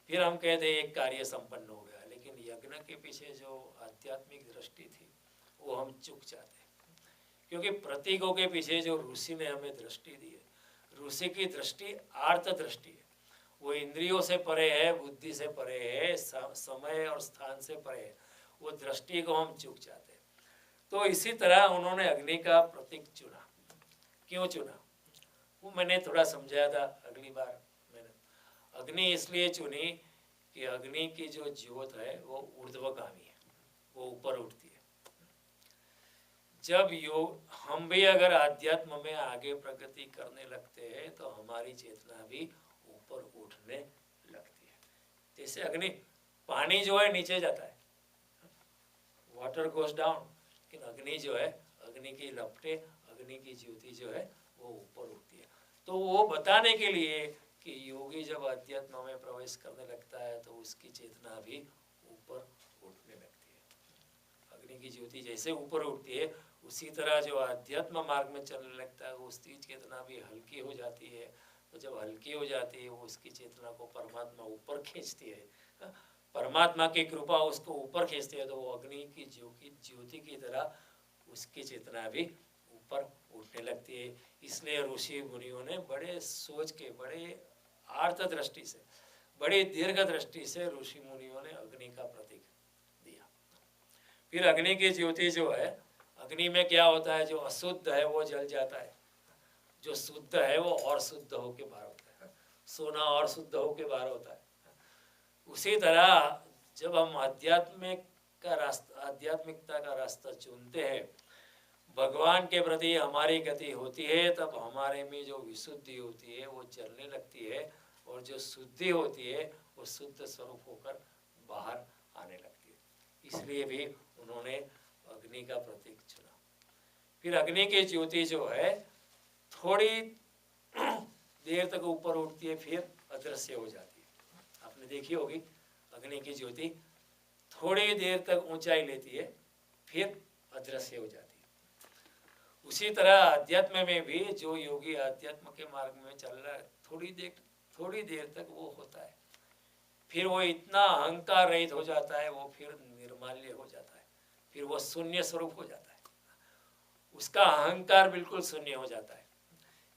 फिर हम कहते हैं एक कार्य संपन्न हो गया, लेकिन यज्ञ के पीछे जो आध्यात्मिक दृष्टि थी वो हम चूक जाते हैं। क्योंकि प्रतीकों के पीछे जो ऋषि ने हमें दृष्टि दी है, ऋषि की दृष्टि आर्त दृष्टि है, वो इंद्रियों से परे है, बुद्धि से परे है, समय और स्थान से परे है, वो दृष्टि को हम चूक जाते हैं। तो इसी तरह उन्होंने अग्नि का प्रतीक चुना। क्यों चुना वो मैंने थोड़ा समझाया था अगली बार। मैंने अग्नि इसलिए चुनी कि अग्नि की जो ज्योत है वो ऊर्ध्वगामी है, वो ऊपर उठती है। जब योग हम भी अगर आध्यात्म में आगे प्रगति करने लगते हैं तो हमारी चेतना भी ऊपर उठने लगती है। जैसे अग्नि, पानी जो है नीचे जाता है, वाटर गोज डाउन, लेकिन अग्नि जो है, अग्नि की लपटें, अग्नि की ज्योति जो है वो ऊपर उठती है। तो वो बताने के लिए कि योगी जब अध्यात्म में प्रवेश करने लगता है तो उसकी चेतना भी ऊपर उठने लगती है। अग्नि की ज्योति जैसे ऊपर उठती है उसी तरह जो अध्यात्म मार्ग में चलने लगता है उसकी चेतना भी हल्की हो जाती है। तो जब हल्की हो जाती है वो उसकी चेतना को परमात्मा ऊपर खींचती है, परमात्मा की कृपा उसको ऊपर खींचती है, तो वो अग्नि की ज्योति की तरह उसकी चेतना भी ऊपर उठने लगती है। इसलिए ऋषि मुनियों ने बड़े सोच के, बड़े आर्त दृष्टि से, बड़ी दीर्घ दृष्टि से ऋषि मुनियों ने अग्नि का प्रतीक दिया। फिर अग्नि की ज्योति जो है, अग्नि में क्या होता है, जो अशुद्ध है वो जल जाता है, जो शुद्ध है वो और शुद्ध होके बाहर होता है। सोना और शुद्ध होके बाहर होता है। उसी तरह जब हम आध्यात्मिकता का रास्ता चुनते हैं, भगवान के प्रति हमारी गति होती है, तब हमारे में जो विशुद्धि होती है वो चलने लगती है, और जो शुद्धि होती है वो शुद्ध स्वरूप होकर बाहर आने लगती है। इसलिए भी उन्होंने अग्नि का प्रतीक चुना। फिर अग्नि की ज्योति जो है थोड़ी देर तक ऊपर उठती है, फिर अदृश्य हो जाती है। आपने देखी होगी अग्नि की ज्योति थोड़ी देर तक ऊंचाई लेती है, फिर अदृश्य हो जाती है। उसी तरह अध्यात्म में भी जो योगी अध्यात्म के मार्ग में चल रहा है, थोड़ी देर तक वो होता है, फिर वो इतना अहंकार रहित हो जाता है, वो फिर निर्माल्य हो जाता है, फिर वो शून्य स्वरूप हो जाता है, उसका अहंकार बिल्कुल शून्य हो जाता है।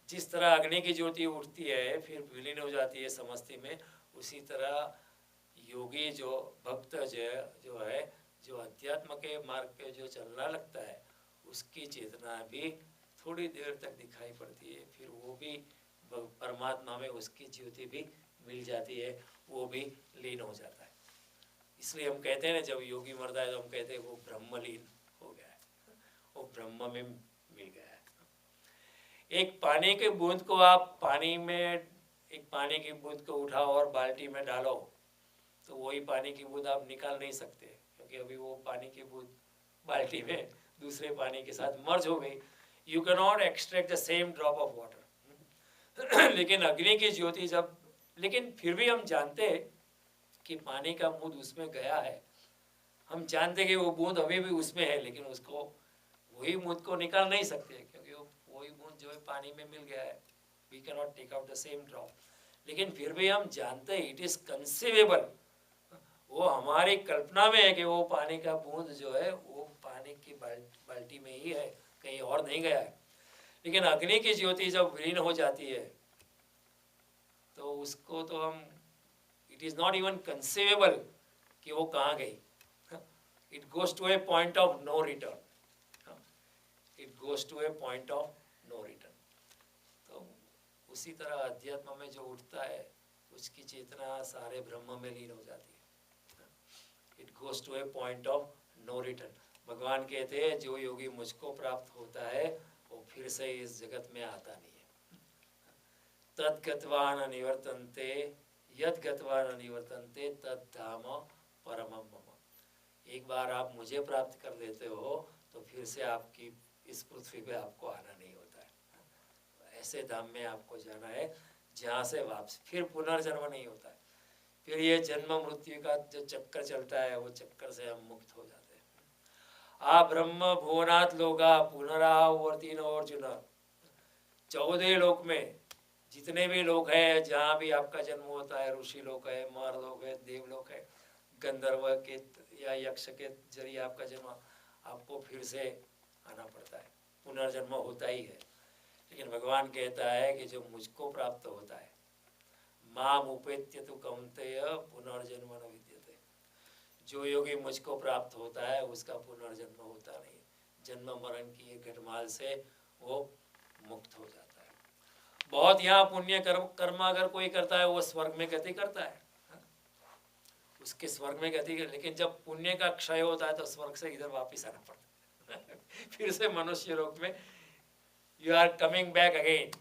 जिस तरह अग्नि की ज्योति उठती है फिर विलीन हो जाती है समस्ती में, उसी तरह योगी जो भक्त जो है, जो अध्यात्म के मार्ग पे जो चलना लगता है, उसकी चेतना भी थोड़ी देर तक दिखाई पड़ती है, फिर वो भी परमात्मा में उसकी ज्योति भी मिल जाती है, वो भी लीन हो जाता है। इसलिए हम कहते हैं ना, जब योगी मरता है तो हम कहते हैं वो ब्रह्मलीन हो गया है, वो ब्रह्म में मिल गया है। एक पानी के बूंद को आप एक पानी की बूंद को उठाओ और बाल्टी में डालो तो वही पानी की बूंद आप निकाल नहीं सकते, क्योंकि अभी वो पानी की बूंद बाल्टी में दूसरे पानी के साथ मर्ज हो गई। You can not extract the same drop of water. लेकिन अग्नि की ज्योति लेकिन फिर भी हम जानते हैं कि पानी का बूंद उसमें गया है, हम जानते कि वो बूंद अभी भी उसमें है, लेकिन उसको वही बूंद को निकाल नहीं सकते, क्योंकि वही बूंद जो है पानी में मिल गया है। We can not take out the same drop. लेकिन फिर भी हम जानते हैं, इट इज कंसीवेबल, वो हमारी कल्पना में है कि वो पानी का बूंद जो है वो पानी की बाल्टी में ही है, कहीं और नहीं गया है। लेकिन अग्नि की ज्योति जब विलीन हो जाती है तो उसको तो हम, it is not even conceivable कि वो कहाँ गई। It goes to a point of no return, it goes to a point of no return. तो उसी तरह अध्यात्म में जो उठता है उसकी चेतना सारे ब्रह्म में लीन हो जाती है। It goes to a point of no return. भगवान कहते हैं जो योगी मुझको प्राप्त होता है वो फिर से इस जगत में आता नहीं है। तद गत्वा न निवर्तन्ते, यद गत्वा न निवर्तन्ते तद धाम परमम मम। एक बार आप मुझे प्राप्त कर लेते हो तो फिर से आपकी इस पृथ्वी पे आपको आना नहीं होता है। ऐसे धाम में आपको जाना है जहाँ से वापस फिर पुनर्जन्म नहीं होता है, फिर ये जन्म मृत्यु का जो चक्कर चलता है वो चक्कर से हम मुक्त हो जाते हैं। आ ब्रह्म भुवनात् लोका पुनरावर्तिनो अर्जुन, 14 लोक में जितने भी लोग हैं, जहाँ भी आपका जन्म होता है, ऋषि लोक है, मर लोक है, देवलोक है, गंधर्व के या यक्ष के जरिए आपका जन्म, आपको फिर से आना पड़ता है, पुनर्जन्म होता ही है। लेकिन भगवान कहता है कि जो मुझको प्राप्त होता है, माम उपेत्य तु कौन्तेय पुनर्जन्म न विद्यते, जो योगी मुझको प्राप्त होता है उसका पुनर्जन्म होता नहीं, जन्म मरण की एक घटमाल से वो मुक्त हो जाता है। बहुत यहाँ पुण्य कर्म अगर कोई करता है वो स्वर्ग में गति करता है, उसके स्वर्ग में गति, लेकिन जब पुण्य का क्षय होता है तो स्वर्ग से इधर वापस आना पड़ता है फिर से मनुष्य लोक में you are coming back again.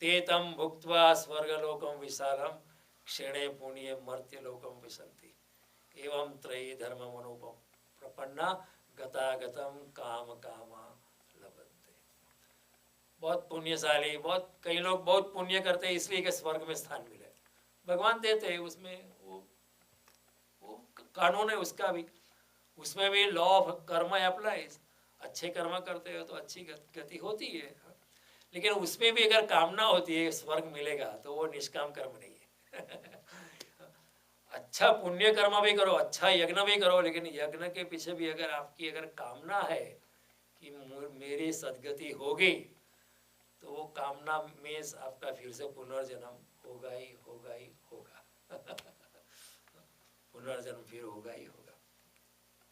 ते तम भुक्त्वा स्वर्गलोकम विशालम क्षीणे पुण्य मर्त्य लोकम विशन्ति एवं त्रयी धर्म मनोपम प्रपन्ना गतागतम काम कामा लभन्ते। बहुत पुण्यशाली, बहुत कई लोग बहुत पुण्य करते हैं इसलिए कि स्वर्ग में स्थान मिले, भगवान देते हैं, उसमें वो कानून है उसका भी, उसमें भी लॉ ऑफ कर्म अप्लाइज। अच्छे कर्म करते हो तो अच्छी गति होती है, लेकिन उसमें भी अगर कामना होती है स्वर्ग मिलेगा तो वो निष्काम कर्म नहीं है अच्छा पुण्य कर्म भी करो, अच्छा यज्ञ भी करो, लेकिन यज्ञ के पीछे भी अगर आपकी अगर कामना है कि मेरी सदगति होगी, तो वो कामना में आपका फिर से पुनर्जन्म होगा ही होगा ही होगा पुनर्जन्म फिर होगा ही होगा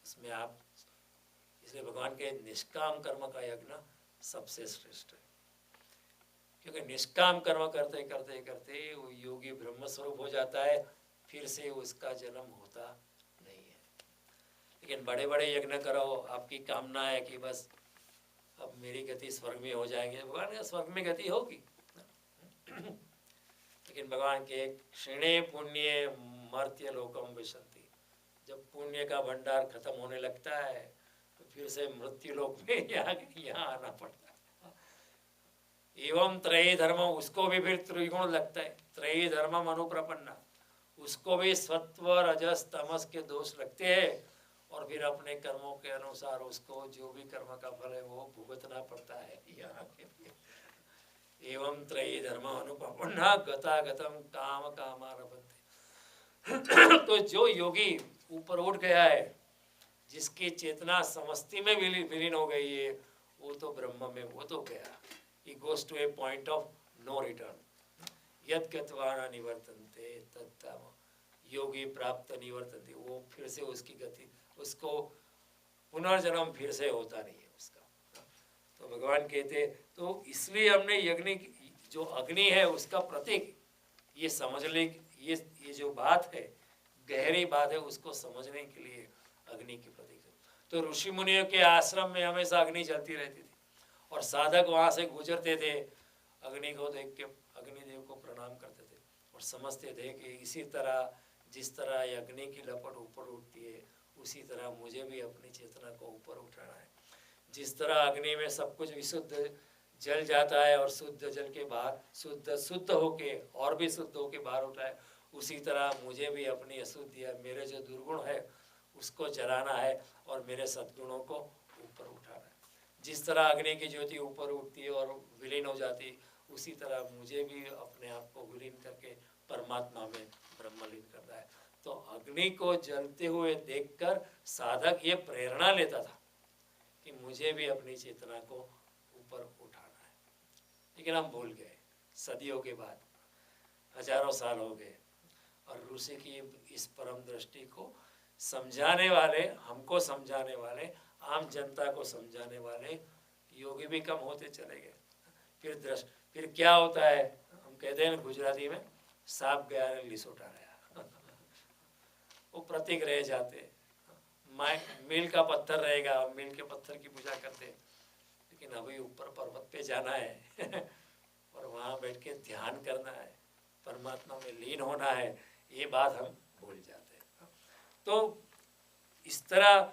उसमें आप। इसलिए भगवान के निष्काम कर्म का यज्ञ सबसे श्रेष्ठ है, क्योंकि निष्काम कर्म करते करते करते वो योगी ब्रह्म स्वरूप हो जाता है, फिर से उसका जन्म होता नहीं है। लेकिन बड़े बड़े यज्ञ करो, आपकी कामना है कि बस अब मेरी गति स्वर्ग में हो जाएंगे, भगवान का स्वर्ग में गति होगी लेकिन भगवान के क्षीणे पुण्य मर्त्य लोकम विशन्ति, जब पुण्य का भंडार खत्म होने लगता है तो फिर से मृत्यु लोक में यहाँ आना पड़ता है। एवं त्रयी धर्म, उसको भी फिर त्रिगुण लगता है, त्रयी धर्म अनुप्रपन्ना, उसको भी सत्व रजस तमस के दोष लगते हैं और फिर अपने कर्मों के अनुसार उसको जो भी कर्म का फल है वो भुगतना पड़ता है यहाँ के लिए। एवं त्रयी धर्म अनुपन्ना गतागतम काम कामारभन्ते तो जो योगी ऊपर उठ गया है, जिसकी चेतना समष्टि में विलीन हो गई है, वो तो ब्रह्म में वो तो गया, he goes to a point of no return, यद गत्वा न निवर्तन्ते तत्तम योगी प्राप्त निवर्तन्ते, वो फिर से उसकी गति, उसको पुनर्जन्म फिर से होता नहीं है उसका। तो भगवान कहते, तो इसलिए हमने यज्ञ जो अग्नि है उसका प्रतीक ये समझ ले, ये जो बात है गहरी बात है, उसको समझने के लिए अग्नि की प्रतीक है। तो ऋषि मुनियों के आश्रम में हमेशा अग्नि जलती रहती थी और साधक वहाँ से गुजरते थे, अग्नि को देख के अग्निदेव को प्रणाम करते थे और समझते थे कि इसी तरह जिस तरह अग्नि की लपट ऊपर उठती है उसी तरह मुझे भी अपनी चेतना को ऊपर उठाना है। जिस तरह अग्नि में सब कुछ विशुद्ध जल जाता है और शुद्ध जल के बाहर शुद्ध होके और भी शुद्ध होके बाहर उठा है, उसी तरह मुझे भी अपनी अशुद्धि है, मेरे जो दुर्गुण है उसको जलाना है और मेरे सद्गुणों को ऊपर उठाना है। जिस तरह अग्नि की ज्योति ऊपर उठती है और विलीन हो जाती है, उसी तरह मुझे भी अपने आप को विलीन करके परमात्मा में ब्रह्मलीन करना है। तो अग्नि को जलते हुए देखकर साधक ये प्रेरणा लेता था कि मुझे भी अपनी चेतना को ऊपर उठाना है, लेकिन हम भूल गए। सदियों के बाद, हजारों साल हो गए और ऋषि की इस परम दृष्टि को समझाने वाले, हमको समझाने वाले, आम जनता को समझाने वाले योगी भी कम होते चले गए। फिर क्या होता है, हम कहते हैं गुजराती में, सांप गया ने लिसोटा रहा वो प्रतीक रह जाते। मील का पत्थर रहेगा, मील के पत्थर की पूजा करते, लेकिन अभी ऊपर पर्वत पे जाना है और वहाँ बैठ के ध्यान करना है, परमात्मा में लीन होना है, ये बात हम भूल जाते हैं। तो इस तरह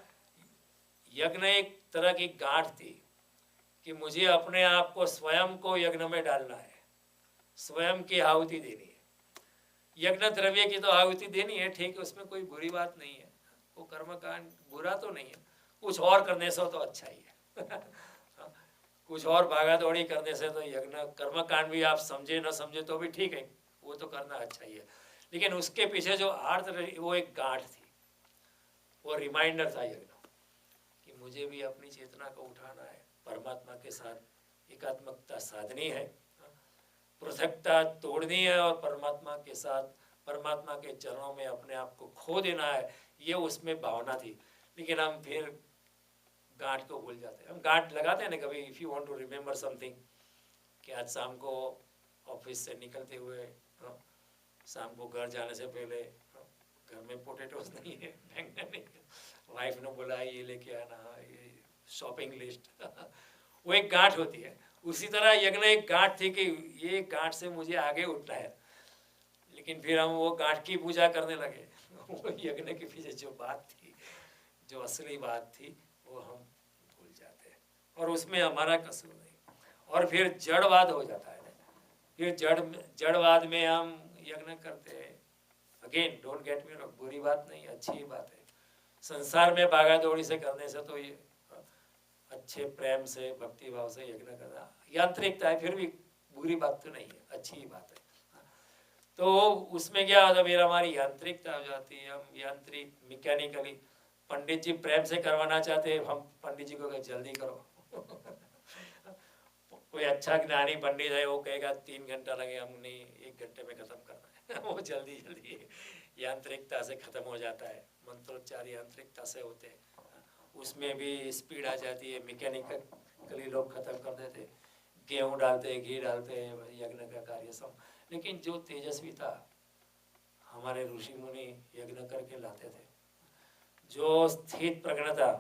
यज्ञ एक तरह की गांठ थी कि मुझे अपने आप को स्वयं को यज्ञ में डालना है, स्वयं की आहुति देनी है। यज्ञ द्रव्य की तो आहुति देनी है, ठीक है, उसमें कोई बुरी बात नहीं है, वो कर्मकांड बुरा तो नहीं है, कुछ और करने से तो अच्छा ही है कुछ और भागा दौड़ी करने से तो यज्ञ कर्मकांड भी आप समझे न समझे तो भी ठीक है, वो तो करना अच्छा ही है, लेकिन उसके पीछे जो अर्थ वो एक गांठ थी, वो रिमाइंडर था यज्ञ कि मुझे भी अपनी चेतना को उठाना है, परमात्मा के साथ एकात्मकता साधनी है, पृथकता तोड़नी है और परमात्मा के साथ, परमात्मा के चरणों में अपने आप को खो देना है, ये उसमें भावना थी। लेकिन हम फिर गांठ को भूल जाते हैं, हम गांठ लगाते हैं ना कभी, if you want to remember something, कि आज शाम को ऑफिस से निकलते हुए, शाम को घर जाने से पहले घर में पोटैटोज नहीं है, बैंगन नहीं है, वाइफ ने बोला ये लेके आना, ये शॉपिंग लिस्ट वो एक गांठ होती है। उसी तरह यज्ञ एक गांठ थी कि ये गांठ से मुझे आगे उठना है, लेकिन फिर हम वो गांठ की पूजा करने लगे वो यज्ञ के पीछे जो बात थी, जो असली बात थी, वो हम भूल जाते हैं, और उसमें हमारा कसूर नहीं, और फिर जड़वाद हो जाता है। फिर जड़वाद में हम यज्ञ करते हैं, again don't get me wrong, बुरी बात नहीं, अच्छी ही बात है, संसार में भागा दौड़ी से करने से तो ये अच्छे प्रेम से भक्ति भाव से यज्ञ करना यांत्रिकता है, फिर भी बुरी बात तो नहीं है, अच्छी ही बात है। तो उसमें क्या होता है, फिर हमारी यांत्रिकता हो जाती है, हम यांत्रिक मैकेनिकली, पंडित जी प्रेम से करवाना चाहते हैं, हम पंडित जी को जल्दी करो कोई अच्छा ज्ञानी पंडित है, वो कहेगा 3 घंटा लगे, हम नहीं 1 घंटे में खत्म करना है वो जल्दी जल्दी यांत्रिकता से खत्म हो जाता है, मंत्रोच्चार यांत्रिकता से होते हैं, उसमें भी स्पीड आ जाती है, मैकेनिकली लोग खत्म कर देते, गेहूँ डालते, घी डालते, यज्ञ का कार्य सब। लेकिन जो तेजस्वी था, हमारे ऋषि मुनि यज्ञ करके लाते थे, जो स्थित प्रज्ञता,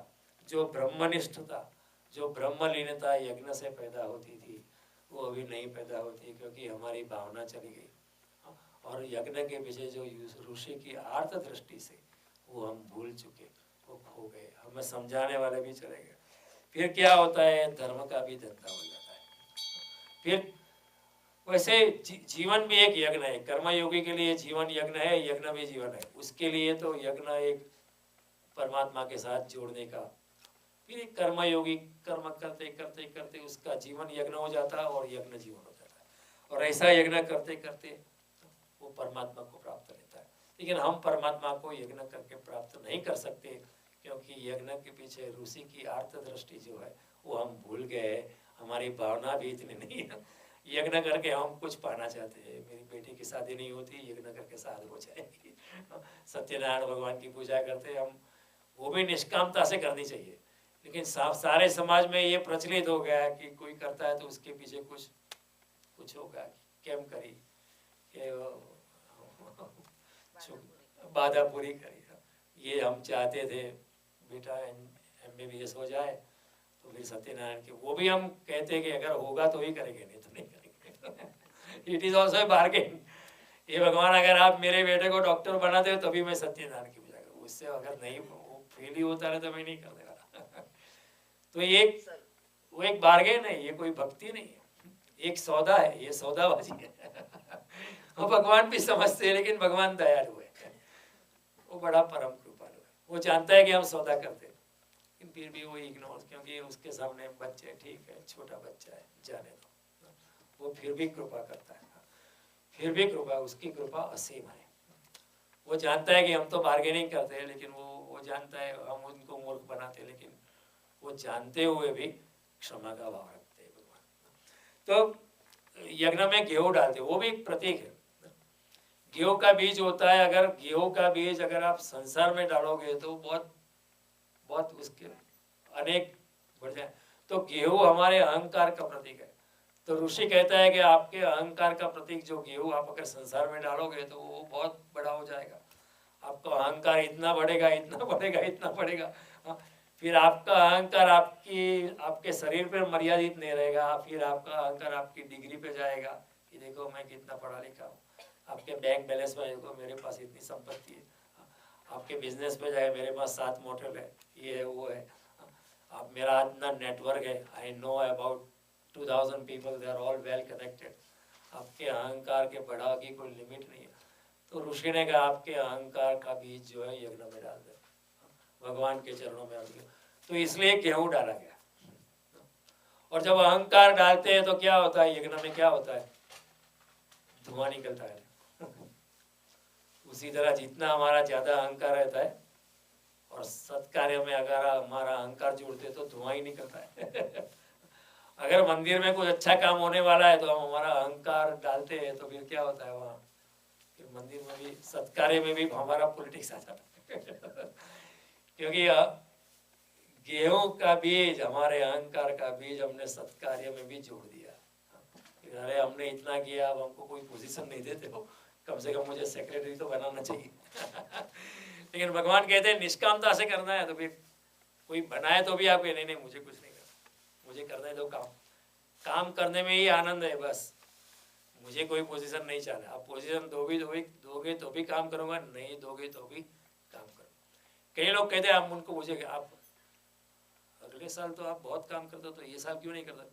जो ब्रह्मनिष्ठ था, जो ब्रह्मलीनता यज्ञ से पैदा होती थी, वो अभी नहीं पैदा होती, क्योंकि हमारी भावना चली गई, और यज्ञ के पीछे जो ऋषि की आर्त दृष्टि से वो हम भूल चुके, वो खो गए, हमें समझाने वाले भी चले गए। फिर क्या होता है, धर्म का भी धंधा हो जाता है। फिर वैसे जीवन भी एक यज्ञ है, कर्मयोगी के लिए जीवन यज्ञ है, यज्ञ भी जीवन है, उसके लिए तो यज्ञ एक परमात्मा के साथ जोड़ने का, फिर कर्मयोगी कर्म करते करते करते उसका जीवन यज्ञ हो जाता है और यज्ञ जीवन हो जाता है, और ऐसा यज्ञ करते करते वो परमात्मा को प्राप्त रहता है। लेकिन हम परमात्मा को यज्ञ करके प्राप्त नहीं कर सकते, क्योंकि यज्ञ के पीछे ऋषि की आर्त दृष्टि जो है वो हम भूल गए, हमारी भावना भी इतनी नहीं है। यज्ञ करके हम कुछ पाना चाहते हैं, मेरी बेटी की शादी नहीं होती, यज्ञ करके शादी हो जाएगी, सत्यनारायण भगवान की पूजा करते हम, वो भी निष्कामता से करनी चाहिए, लेकिन सारे समाज में ये प्रचलित हो गया है कि कोई करता है तो उसके पीछे कुछ होगा, कैम करी, बाधा पूरी करी। ये हम चाहते थे बेटा MBBS हो जाए, तो फिर सत्यनारायण की, वो भी हम कहते हैं कि अगर होगा तो ही करेंगे, नहीं तो नहीं करेंगे। इट इज ऑल्सो बार्गेन, ये भगवान अगर आप मेरे बेटे को डॉक्टर बनाते हो तभी मैं सत्यनारायण की पूजा करूँ, उससे अगर नहीं वो फेल ही होता है तो मैं नहीं करने वाला तो ये वो एक बार्गेन है, ये कोई भक्ति नहीं है, एक सौदा है, ये सौदाबाजी है वो भगवान भी समझते हैं, लेकिन भगवान दयालु है, वो बड़ा परम कृपालु है, वो जानता है कि हम सौदा करते हैं, लेकिन फिर भी वो इग्नोर, क्योंकि उसके सामने बच्चे, ठीक है छोटा बच्चा है, जाने दो, वो फिर भी कृपा करता है, फिर भी कृपा, उसकी कृपा असीम है। वो जानता है कि हम तो बार्गेनिंग करते हैं, लेकिन वो जानता है हम उनको मूर्ख बनाते हैं, लेकिन वो जानते हुए भी क्षमा का भाव रखते हैं भगवान। तो यज्ञ में गेहूँ डालते, वो भी एक प्रतीक है, गेहूँ का बीज होता है, अगर गेहूँ का बीज अगर आप संसार में डालोगे तो बहुत बहुत उसके अनेक बढ़ जाए। तो गेहूँ हमारे अहंकार का प्रतीक है, तो ऋषि कहता है कि आपके अहंकार का प्रतीक जो गेहूँ आप अगर संसार में डालोगे तो वो बहुत बड़ा हो जाएगा, आपका अहंकार इतना बढ़ेगा, इतना बढ़ेगा, इतना बढ़ेगा, फिर आपका अहंकार आपके शरीर पर मर्यादित नहीं रहेगा, फिर आपका अहंकार आपकी डिग्री पे जाएगा कि देखो मैं कितना पढ़ा लिखा हूँ, आपके बैंक बैलेंस में देखो मेरे पास इतनी संपत्ति है, आपके बिजनेस पे जाए मेरे पास 7 मोटल है, ये है वो है, आप मेरा इतना नेटवर्क है, I know about 2000 people, they are all well connected, आपके अहंकार के बढ़ाव की कोई लिमिट नहीं है। तो ऋषि ने कहा आपके अहंकार का बीज जो है यज्ञ में डाल दे, भगवान के चरणों में अर्पित। तो इसलिए गेहूं डाला गया। और जब अहंकार डालते हैं तो क्या होता है, यज्ञ में क्या होता है, धुआं निकलता है। उसी तरह जितना हमारा ज्यादा अहंकार रहता है और सत्कार्य में अगर हमारा अहंकार जोड़ते तो धुआं ही निकलता है। अगर मंदिर में कुछ अच्छा काम होने वाला है तो हम हमारा अहंकार डालते हैं तो फिर क्या होता है, वहाँ फिर मंदिर में भी सत्कार्य में भी हमारा पॉलिटिक्स आ जाता है। क्योंकि गेहूं का बीज, हमारे अहंकार का बीज हमने सत्कार्य में भी जोड़ दिया। अरे हमने इतना किया, अब हमको कोई पोजीशन नहीं देते हो, कम से कम मुझे सेक्रेटरी तो बनाना चाहिए। लेकिन भगवान कहते हैं निष्कामता से करना है, तो फिर कोई बनाए तो भी आप नहीं नहीं मुझे कुछ नहीं करना, मुझे करने दो काम, काम करने में ही आनंद है बस, मुझे कोई पोजीशन नहीं चाहिए। आप पोजीशन दोगे तो भी काम करूंगा, नहीं दोगे तो भी काम करूंगा। कई लोग कहते हैं आप उनको मुझे, आप अगले साल तो आप बहुत काम करते हो तो ये साल क्यों नहीं करते?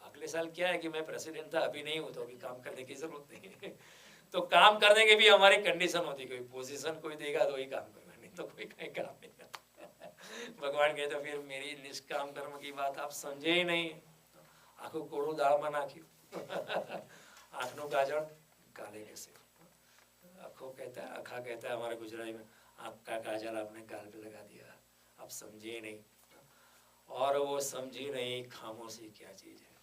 अगले साल क्या है कि मैं प्रेसिडेंट था, अभी नहीं हूँ तो अभी काम करने की जरूरत नहीं है। तो काम करने की भी हमारी कंडीशन होती है, कोई पोजीशन कोई देगा तो ही काम करूंगा, नहीं तो कोई कहीं काम नहीं करता। भगवान कहते फिर मेरी निष्काम कर्म की बात आप समझे ही नहीं, आखो कोड़ू दाळમાં નાખ્યું, आँखનું काजळ काले कैसे, आँखों कहता है, आँखा कहता है हमारे गुजराती में, आँख का काजल आपने गाल पे लगा दिया, आप समझे नहीं। और वो समझी नहीं खामोशी क्या चीज है।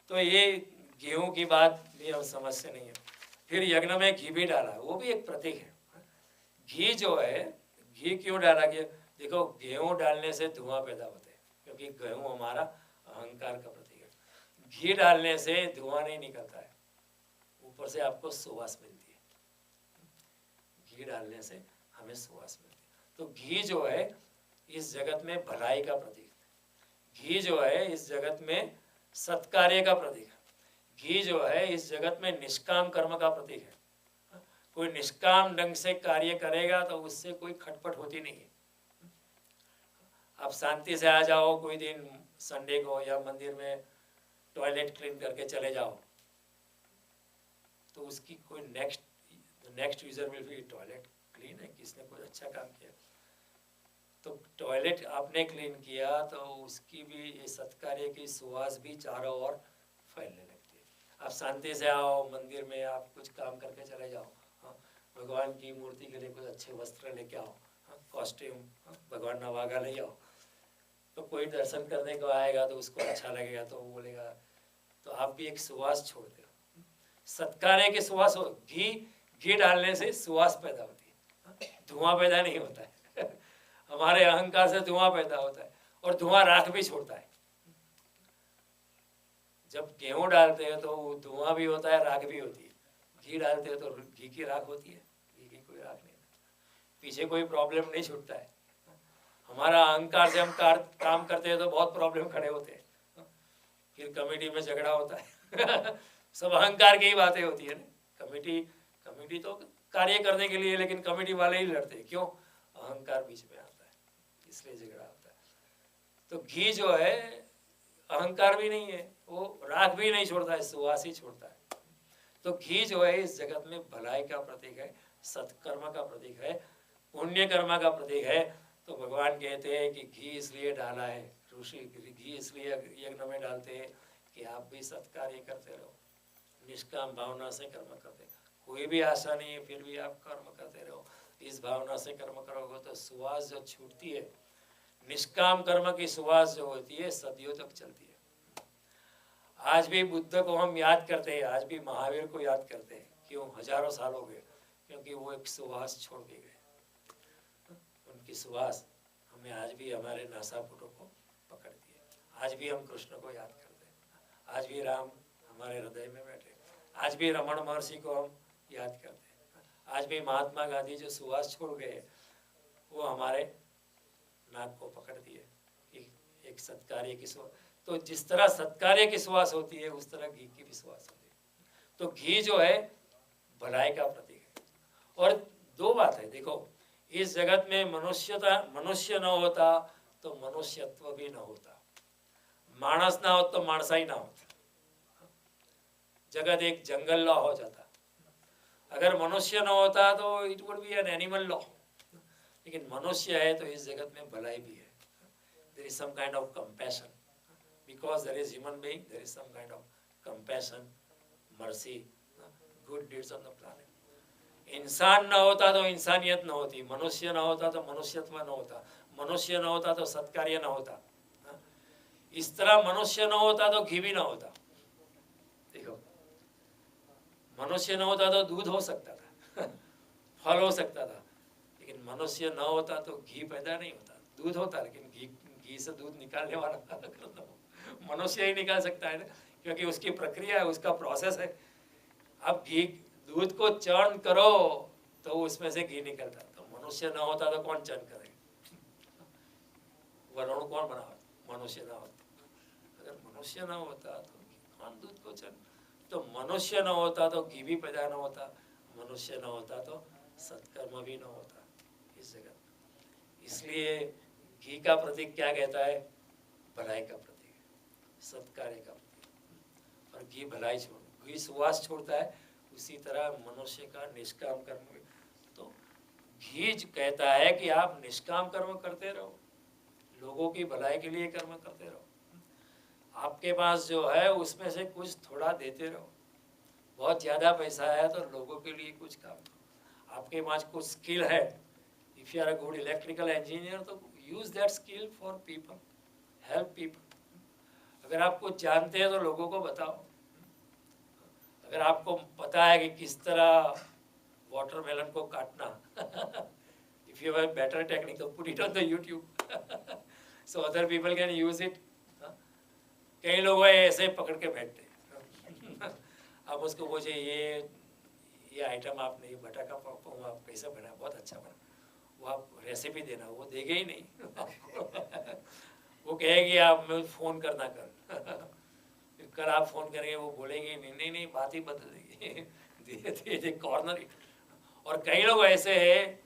तो ये गेहूं की बात भी हम समझते नहीं है। फिर यज्ञ में घी भी डाला, वो भी एक प्रतीक है। घी जो है, घी क्यों डाला गया? देखो गेहूं डालने से धुआं पैदा होता है, क्योंकि गेहूं हमारा अहंकार का प्रतीक है। घी डालने से धुआं नहीं निकलता है, ऊपर से आपको सुवास मिलती है। घी डालने से हमें सुवास मिलती है। तो घी जो है इस जगत में भलाई का प्रतीक है। घी जो है इस जगत में सत्कार्य का प्रतीक है। घी जो है इस जगत में निष्काम कर्म का प्रतीक है। कोई निष्काम ढंग से कार्य करेगा तो उससे कोई खटपट होती नहीं है। आप शांति से आ जाओ कोई दिन संडे को, या मंदिर में टॉयलेट क्लीन करके चले जाओ, तो उसकी कोई next user will be toilet clean है, किसने कोई अच्छा काम किया। तो टॉयलेट आपने क्लीन किया तो उसकी भी सत्कार्य की सुवास भी चारों ओर फैलने लगती है। आप शांति से आओ मंदिर में, आप कुछ काम करके चले जाओ, हाँ, भगवान की मूर्ति के लिए कुछ अच्छे वस्त्र लेके आओ, हाँ, कॉस्ट्यूम, हाँ, भगवान नवागा ले आओ, तो कोई दर्शन करने को आएगा तो उसको अच्छा लगेगा, तो वो बोलेगा, तो आप भी एक सुवास छोड़ते हो। सत्कार्य की सुवास हो, घी डालने से सुवास पैदा होती है, धुआं पैदा नहीं होता है। हमारे अहंकार से धुआं पैदा होता है, और धुआं राख भी छोड़ता है। जब गेहूं डालते हैं तो धुआं भी होता है, राख भी होती है। घी डालते हैं तो घी की राख होती है, घी की कोई राख नहीं होती, पीछे कोई प्रॉब्लम नहीं छूटता है। हमारा अहंकार से हम काम करते हैं तो बहुत प्रॉब्लम खड़े होते हैं, फिर कमेटी में झगड़ा होता है। सब अहंकार की ही बातें होती है ना। कमेटी तो कार्य करने के लिए, लेकिन कमेटी वाले ही लड़ते हैं, क्यों? अहंकार बीच में आता है, इसलिए झगड़ा होता है। तो घी जो है अहंकार भी नहीं है, वो राख भी नहीं छोड़ता है, सुवास ही छोड़ता है। तो घी जो है इस जगत में भलाई का प्रतीक है, सत्कर्म का प्रतीक है, पुण्य कर्म का प्रतीक है। तो भगवान कहते हैं कि घी इसलिए डाला है, ऋषि घी इसलिए यज्ञ में डालते हैं कि आप भी सत्कार्य करते रहो, निष्काम भावना से कर्म करते, कोई भी आशा नहीं है फिर भी आप कर्म करते रहो। इस भावना से कर्म करोगे तो सुवास जो छूटती है, निष्काम कर्म की सुवास जो होती है सदियों तक चलती है। आज भी बुद्ध को हम याद करते हैं, आज भी महावीर को याद करते हैं, क्यों? हजारों साल हो गए, क्योंकि वो एक सुवास छोड़ के गए। उनकी सुवास हमें आज भी हमारे नासापुटों को पकड़ती है। आज भी हम कृष्ण को याद करते हैं, आज भी राम हमारे हृदय में बैठे, आज भी रमण महर्षि को हम याद करते हैं, आज भी महात्मा गांधी जो सुवास छोड़ गए वो हमारे नाक को पकड़ दिए, एक सत्कार्य की सुवास। तो जिस तरह सत्कार्य की सुवास होती है उस तरह घी की भी सुवास होती है। तो घी जो है भलाई का प्रतीक है। और दो बात है, देखो इस जगत में मनुष्य न होता तो मनुष्यत्व भी न होता, मानस ना हो तो मानसा ही ना होता, जगत एक जंगल ला हो जाता। अगर मनुष्य न होता तो it would be an animal law, लेकिन मनुष्य है तो इस जगत में भलाई भी है. There is some kind of compassion, because there is human being, there is some kind of compassion, mercy, good deeds on the planet. इंसान न होता तो इंसानियत न होती, मनुष्य न होता तो मनुष्यत्व न होता, मनुष्य न होता तो सत्कार्य न होता. इस तरह मनुष्य न होता तो घी भी न होता. देखो, मनुष्य न होता तो दूध हो सकता था, फल हो सकता था, लेकिन मनुष्य न होता तो घी पैदा नहीं होता. दूध होता लेकिन घी से दूध निकालने वाला मनुष्य ही निकाल सकता है ना, क्योंकि उसकी प्रक्रिया है, उसका प्रोसेस है. अब घी, दूध को चर्न करो तो उसमें से घी निकलता. तो मनुष्य न होता तो कौन चर्न करेगा, वरुण कौन बनाता, मनुष्य न होता. अगर मनुष्य न होता तो कौन दूध को चर्न, तो मनुष्य न होता तो घी भी पैदा न होता, मनुष्य न होता तो सत्कर्म भी न होता इस जगत. इसलिए घी का प्रतीक क्या कहता है, भलाई का प्रतीक, सत्कार्य का प्रतीक. और घी भलाई घी सुवास छोड़ता है, उसी तरह मनुष्य का निष्काम कर्म भी. तो घी कहता है कि आप निष्काम कर्म करते रहो, लोगों की भलाई के लिए कर्म करते रहो. आपके पास जो है उसमें से कुछ थोड़ा देते रहो. बहुत ज़्यादा पैसा है तो लोगों के लिए कुछ काम करो. आपके पास कुछ स्किल है, if you are a good electrical engineer, तो use that skill for people, help people. अगर आप कुछ जानते हैं तो लोगों को बताओ. अगर आपको पता है कि किस तरह वाटरमेलन को काटना, if you have better technique तो put it on the YouTube so other people can use it. कई लोग ऐसे पकड़ के बैठते हैं. अब उसको पूछे ये आइटम आपने, ये बटा का पाव आप कैसे बना, बहुत अच्छा बना, वो आप रेसिपी देना, वो देगा ही नहीं. वो कहेगी आप मैं फ़ोन करना कल आप फ़ोन करेंगे, वो बोलेंगे नहीं बात ही बदल देगी. धीरे कॉर्नर. और कई लोग ऐसे हैं,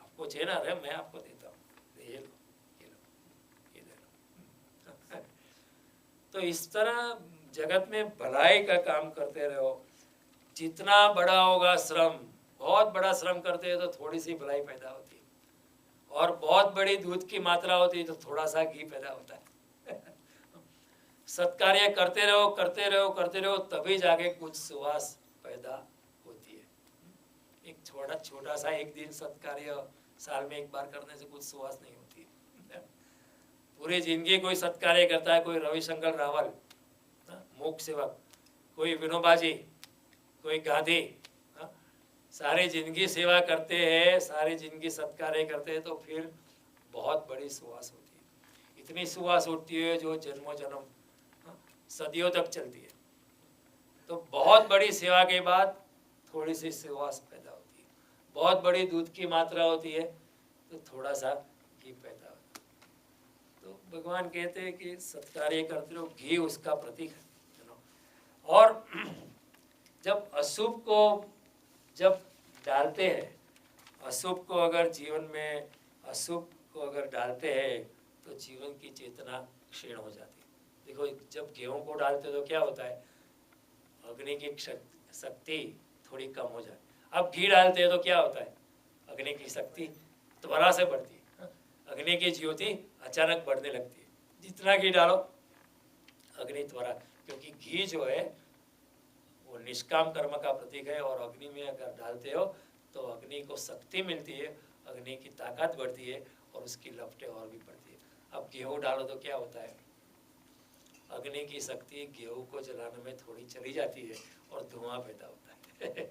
आपको चाहिए ना, अरे मैं आपको देता हूँ, ये लो ये दे लो. तो इस तरह जगत में भलाई का काम करते रहो. जितना बड़ा होगा श्रम, बहुत बड़ा श्रम करते हैं तो थोड़ी सी भलाई पैदा होती है, और बहुत बड़ी दूध की मात्रा होती है तो थोड़ा सा घी पैदा होता है. सत्कार्य करते रहो करते रहो करते रहो, तभी जाके कुछ सुवास पैदा होती है. एक छोटा सा एक दिन सत्कार्य साल में एक बार करने से कुछ सुवास नहीं होती है. पूरी जिंदगी कोई सत्कार्य करता है, कोई रविशंकर रावल मूक सेवक, कोई विनोबाजी, कोई गांधी, सारी जिंदगी सेवा करते हैं, सारी जिंदगी सत्कार्य करते हैं, तो फिर बहुत बड़ी सुवास होती है. इतनी सुवास उठती है जो जन्मों जन्म सदियों तक चलती है. तो बहुत बड़ी सेवा के बाद थोड़ी सी सुवास पैदा होती है. बहुत बड़ी दूध की मात्रा होती है तो थोड़ा सा घी पैदा होता है. तो भगवान कहते हैं कि सत्कार्य करते रहो, घी उसका प्रतीक है. और जब अशुभ को जब डालते हैं, अशुभ को अगर जीवन में अशुभ को अगर डालते हैं तो जीवन की चेतना क्षीण हो जाती है. देखो, जब गेहूं को डालते हो तो क्या होता है, अग्नि की शक्ति थोड़ी कम हो जाती है. अब घी डालते हैं तो क्या होता है, अग्नि की शक्ति त्वरा से बढ़ती है. अग्नि की ज्योति अचानक बढ़ने लगती है. जितना घी डालो अग्नि त्वरा, क्योंकि घी जो है वो निष्काम कर्म का प्रतीक है, और अग्नि में अगर डालते हो तो अग्नि को शक्ति मिलती है, अग्नि की ताकत बढ़ती है और उसकी लपटें और भी बढ़ती है. अब गेहूँ डालो तो क्या होता है, अग्नि की शक्ति गेहूँ को जलाने में थोड़ी चली जाती है और धुआं पैदा होता है.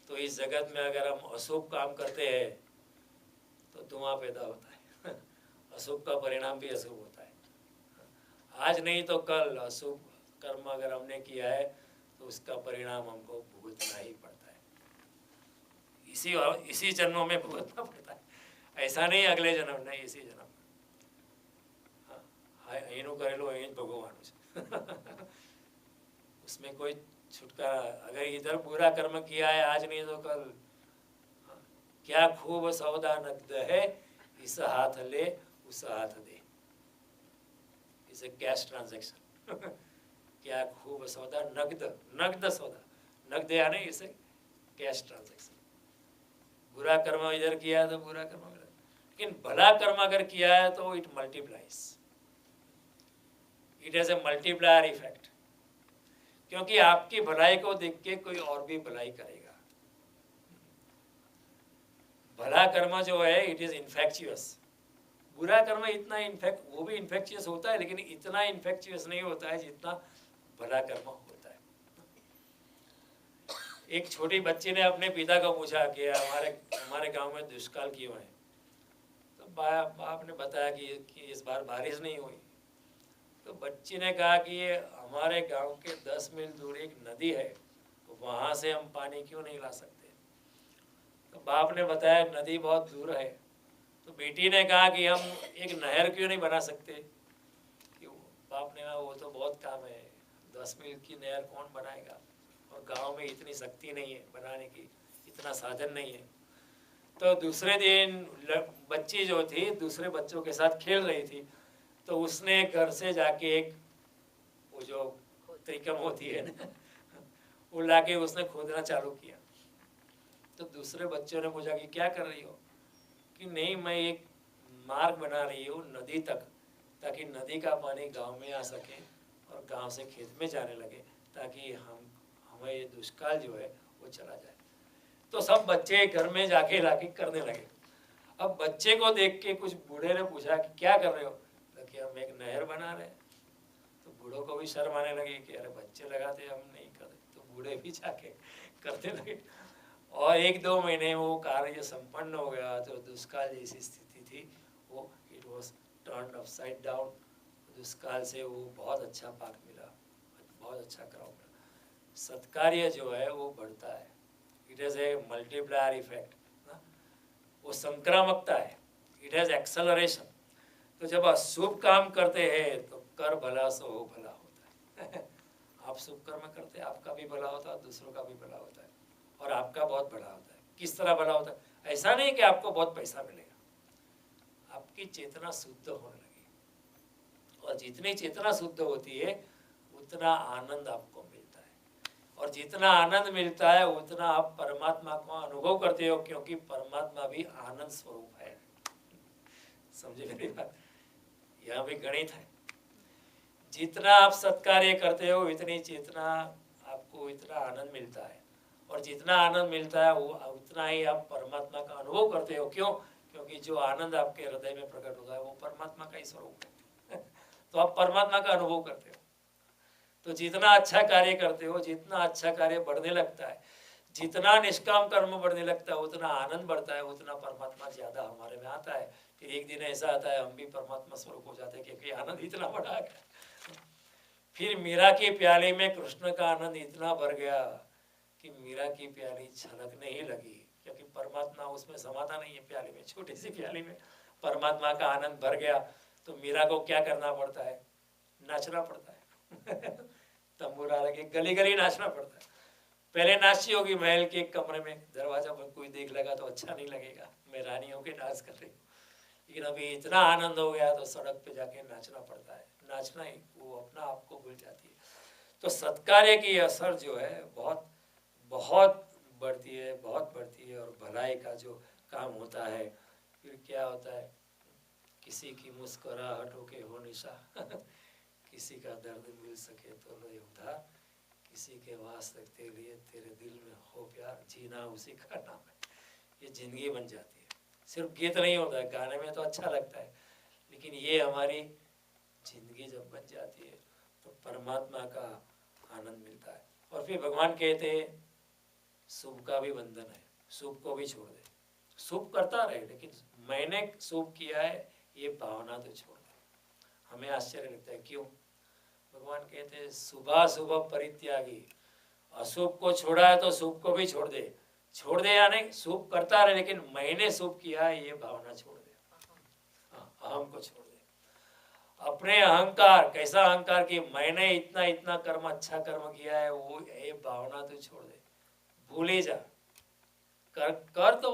तो इस जगत में अगर हम अशुभ काम करते हैं तो धुआं पैदा होता है. अशुभ का परिणाम भी अशुभ होता है. आज नहीं तो कल अशुभ कर्म अगर हमने किया है तो उसका परिणाम हमको भुगतना ही पड़ता है. इसी जन्मों में भुगतना पड़ता है. ऐसा नहीं अगले जन्म नहीं, इसी जन्म. અહીંનું કરેલું અહીં જ ભોગવવાનું છે. उसमें कोई छुटकारा. अगर इधर बुरा कर्म किया है आज नहीं तो कल, क्या खूब सौदा नकद है, इस हाथ ले उस हाथ दे. इसे कैश ट्रांजैक्शन. क्या खूब सौदा, नकद सौदा, नकद यानी इसे कैश ट्रांजैक्शन। बुरा कर्म इधर किया है तो बुरा कर्म मिला, लेकिन भला कर्म अगर किया है तो it multiplies, it has a multiplier effect, क्योंकि आपकी भलाई को देख के कोई और भी भलाई करेगा। भला कर्म जो है इट इज इन्फेक्चुअस, बुरा कर्म इतना वो भी इन्फेक्चुअस होता है, लेकिन इतना इन्फेक्चुअस नहीं होता है जितना भला कर्म होता है। एक छोटी बच्ची ने अपने पिता को पूछा कि हमारे गांव में दुष्काल क्यों है, तो बाप ने बताया कि इस बार बारिश नहीं हुई। तो बच्ची ने कहा कि ये हमारे गांव के 10 मील दूर एक नदी है, तो वहाँ से हम पानी क्यों नहीं ला सकते। तो बाप ने बताया नदी बहुत दूर है। तो बेटी ने कहा कि हम एक नहर क्यों नहीं बना सकते। कि बाप ने कहा वो तो बहुत काम है, 10 मील की नहर कौन बनाएगा, और गांव में इतनी शक्ति नहीं है बनाने की, इतना साधन नहीं है। तो दूसरे दिन बच्ची जो थी दूसरे बच्चों के साथ खेल रही थी, तो उसने घर से जाके एक वो जो त्रिकम होती है ना वो लाके उसने खोदना चालू किया। तो दूसरे बच्चों ने पूछा कि क्या कर रही हो, कि नहीं मैं एक मार्ग बना रही हूँ नदी तक, ताकि नदी का पानी गांव में आ सके और गांव से खेत में जाने लगे, ताकि हमें ये दुष्काल जो है वो चला जाए। तो सब बच्चे घर में जाके लाके करने लगे। अब बच्चे को देख के कुछ बूढ़े ने पूछा कि क्या कर रहे हो, तो कि हम एक नहर बना रहे हैं। तो बूढ़ों को भी शर्म आने लगी कि अरे बच्चे लगाते हम नहीं करते, तो बूढ़े भी जाके करने लगे। और 1-2 महीने वो कार्य संपन्न हो गया। तो दुष्काल जैसी स्थिति थी वो it was turned upside down. दुष्काल से वो बहुत अच्छा पाक मिला, बहुत अच्छा क्रॉप मिला। सत्कार्य जो है वो बढ़ता है, it has a multiplier effect ना, वो संक्रामकता है, इट हैज़ एक्सेलरेशन। तो जब आप शुभ काम करते हैं तो कर भला सो हो भला होता है आप शुभ कर्म करते हैं, आपका भी भला होता है, दूसरों का भी भला होता है, और आपका बहुत भला होता है। किस तरह भला होता है? ऐसा नहीं कि आपको बहुत पैसा मिलेगा, आपकी चेतना शुद्ध होने लगेगी, और जितनी चेतना शुद्ध होती है उतना आनंद आपको मिलता है, और जितना आनंद मिलता है उतना आप परमात्मा को अनुभव करते हो, क्योंकि परमात्मा भी आनंद स्वरूप है। समझे मेरी बात? यहाँ भी गणित है। जितना आप सत्कार्य करते हो इतनी चेतना आपको इतना आनंद मिलता है, और जितना आनंद मिलता है वो उतना ही आप परमात्मा का अनुभव करते हो। क्यों? क्योंकि जो आनंद आपके हृदय में प्रकट होता है वो परमात्मा का ही स्वरूप है तो आप परमात्मा का अनुभव करते हो। तो जितना अच्छा कार्य करते हो, जितना अच्छा कार्य बढ़ने लगता है, जितना निष्काम कर्म बढ़ने लगता है, उतना आनंद बढ़ता है, उतना परमात्मा ज़्यादा हमारे में आता है। फिर एक दिन ऐसा आता है हम भी परमात्मा स्वरूप हो जाते हैं, क्योंकि आनंद इतना बढ़ा गया। फिर मीरा की प्याली में कृष्ण का आनंद इतना भर गया कि मीरा की प्याली छलकने ही लगी, क्योंकि परमात्मा उसमें समाता नहीं है। प्याली में, छोटी सी प्याली में परमात्मा का आनंद भर गया। तो मीरा को क्या करना पड़ता है? नाचना पड़ता है तंबूरा लगे गली गली नाचना पड़ता है। पहले नाची होगी महल के एक कमरे में, दरवाजा पर कोई देख लगा तो अच्छा नहीं लगेगा, मैं रानी होके डांस कर रही हूँ। लेकिन अभी इतना आनंद हो गया तो सड़क पे जाके नाचना पड़ता है। नाचना ही वो अपना आप को भूल जाती है। तो सत्कार्य की असर जो है बहुत बहुत बढ़ती है, बहुत बढ़ती है। और भलाई का जो काम होता है, फिर क्या होता है? किसी की मुस्कुराहट के हो निशा किसी का दर्द मिल सके तो लो उधार, किसी के वास्ते के लिए तेरे दिल में हो प्यार, जीना उसी का नाम है। ये जिंदगी बन जाती है। सिर्फ गीत नहीं होता है, गाने में तो अच्छा लगता है, लेकिन ये हमारी जिंदगी जब बन जाती है तो परमात्मा का आनंद मिलता है। और फिर भगवान कहते हैं शुभ का भी बंधन है, शुभ को भी छोड़ दे। शुभ करता रहे, लेकिन मैंने शुभ किया है ये भावना तो छोड़ दे। हमें आश्चर्य लगता है, क्यों? भगवान कहते हैं शुभा शुभ परित्यागी, अशुभ को छोड़ा है तो शुभ को भी छोड़ दे। छोड़ दे यानी शुभ करता रहे, लेकिन मैंने शुभ किया है ये भावना छोड़ दे, अहम को छोड़ दे। अपने अहंकार, कैसा अहंकार कि मैंने इतना इतना कर्म, अच्छा कर्म किया है, वो ये भावना तो छोड़ दे, भूल ही जा। कर तो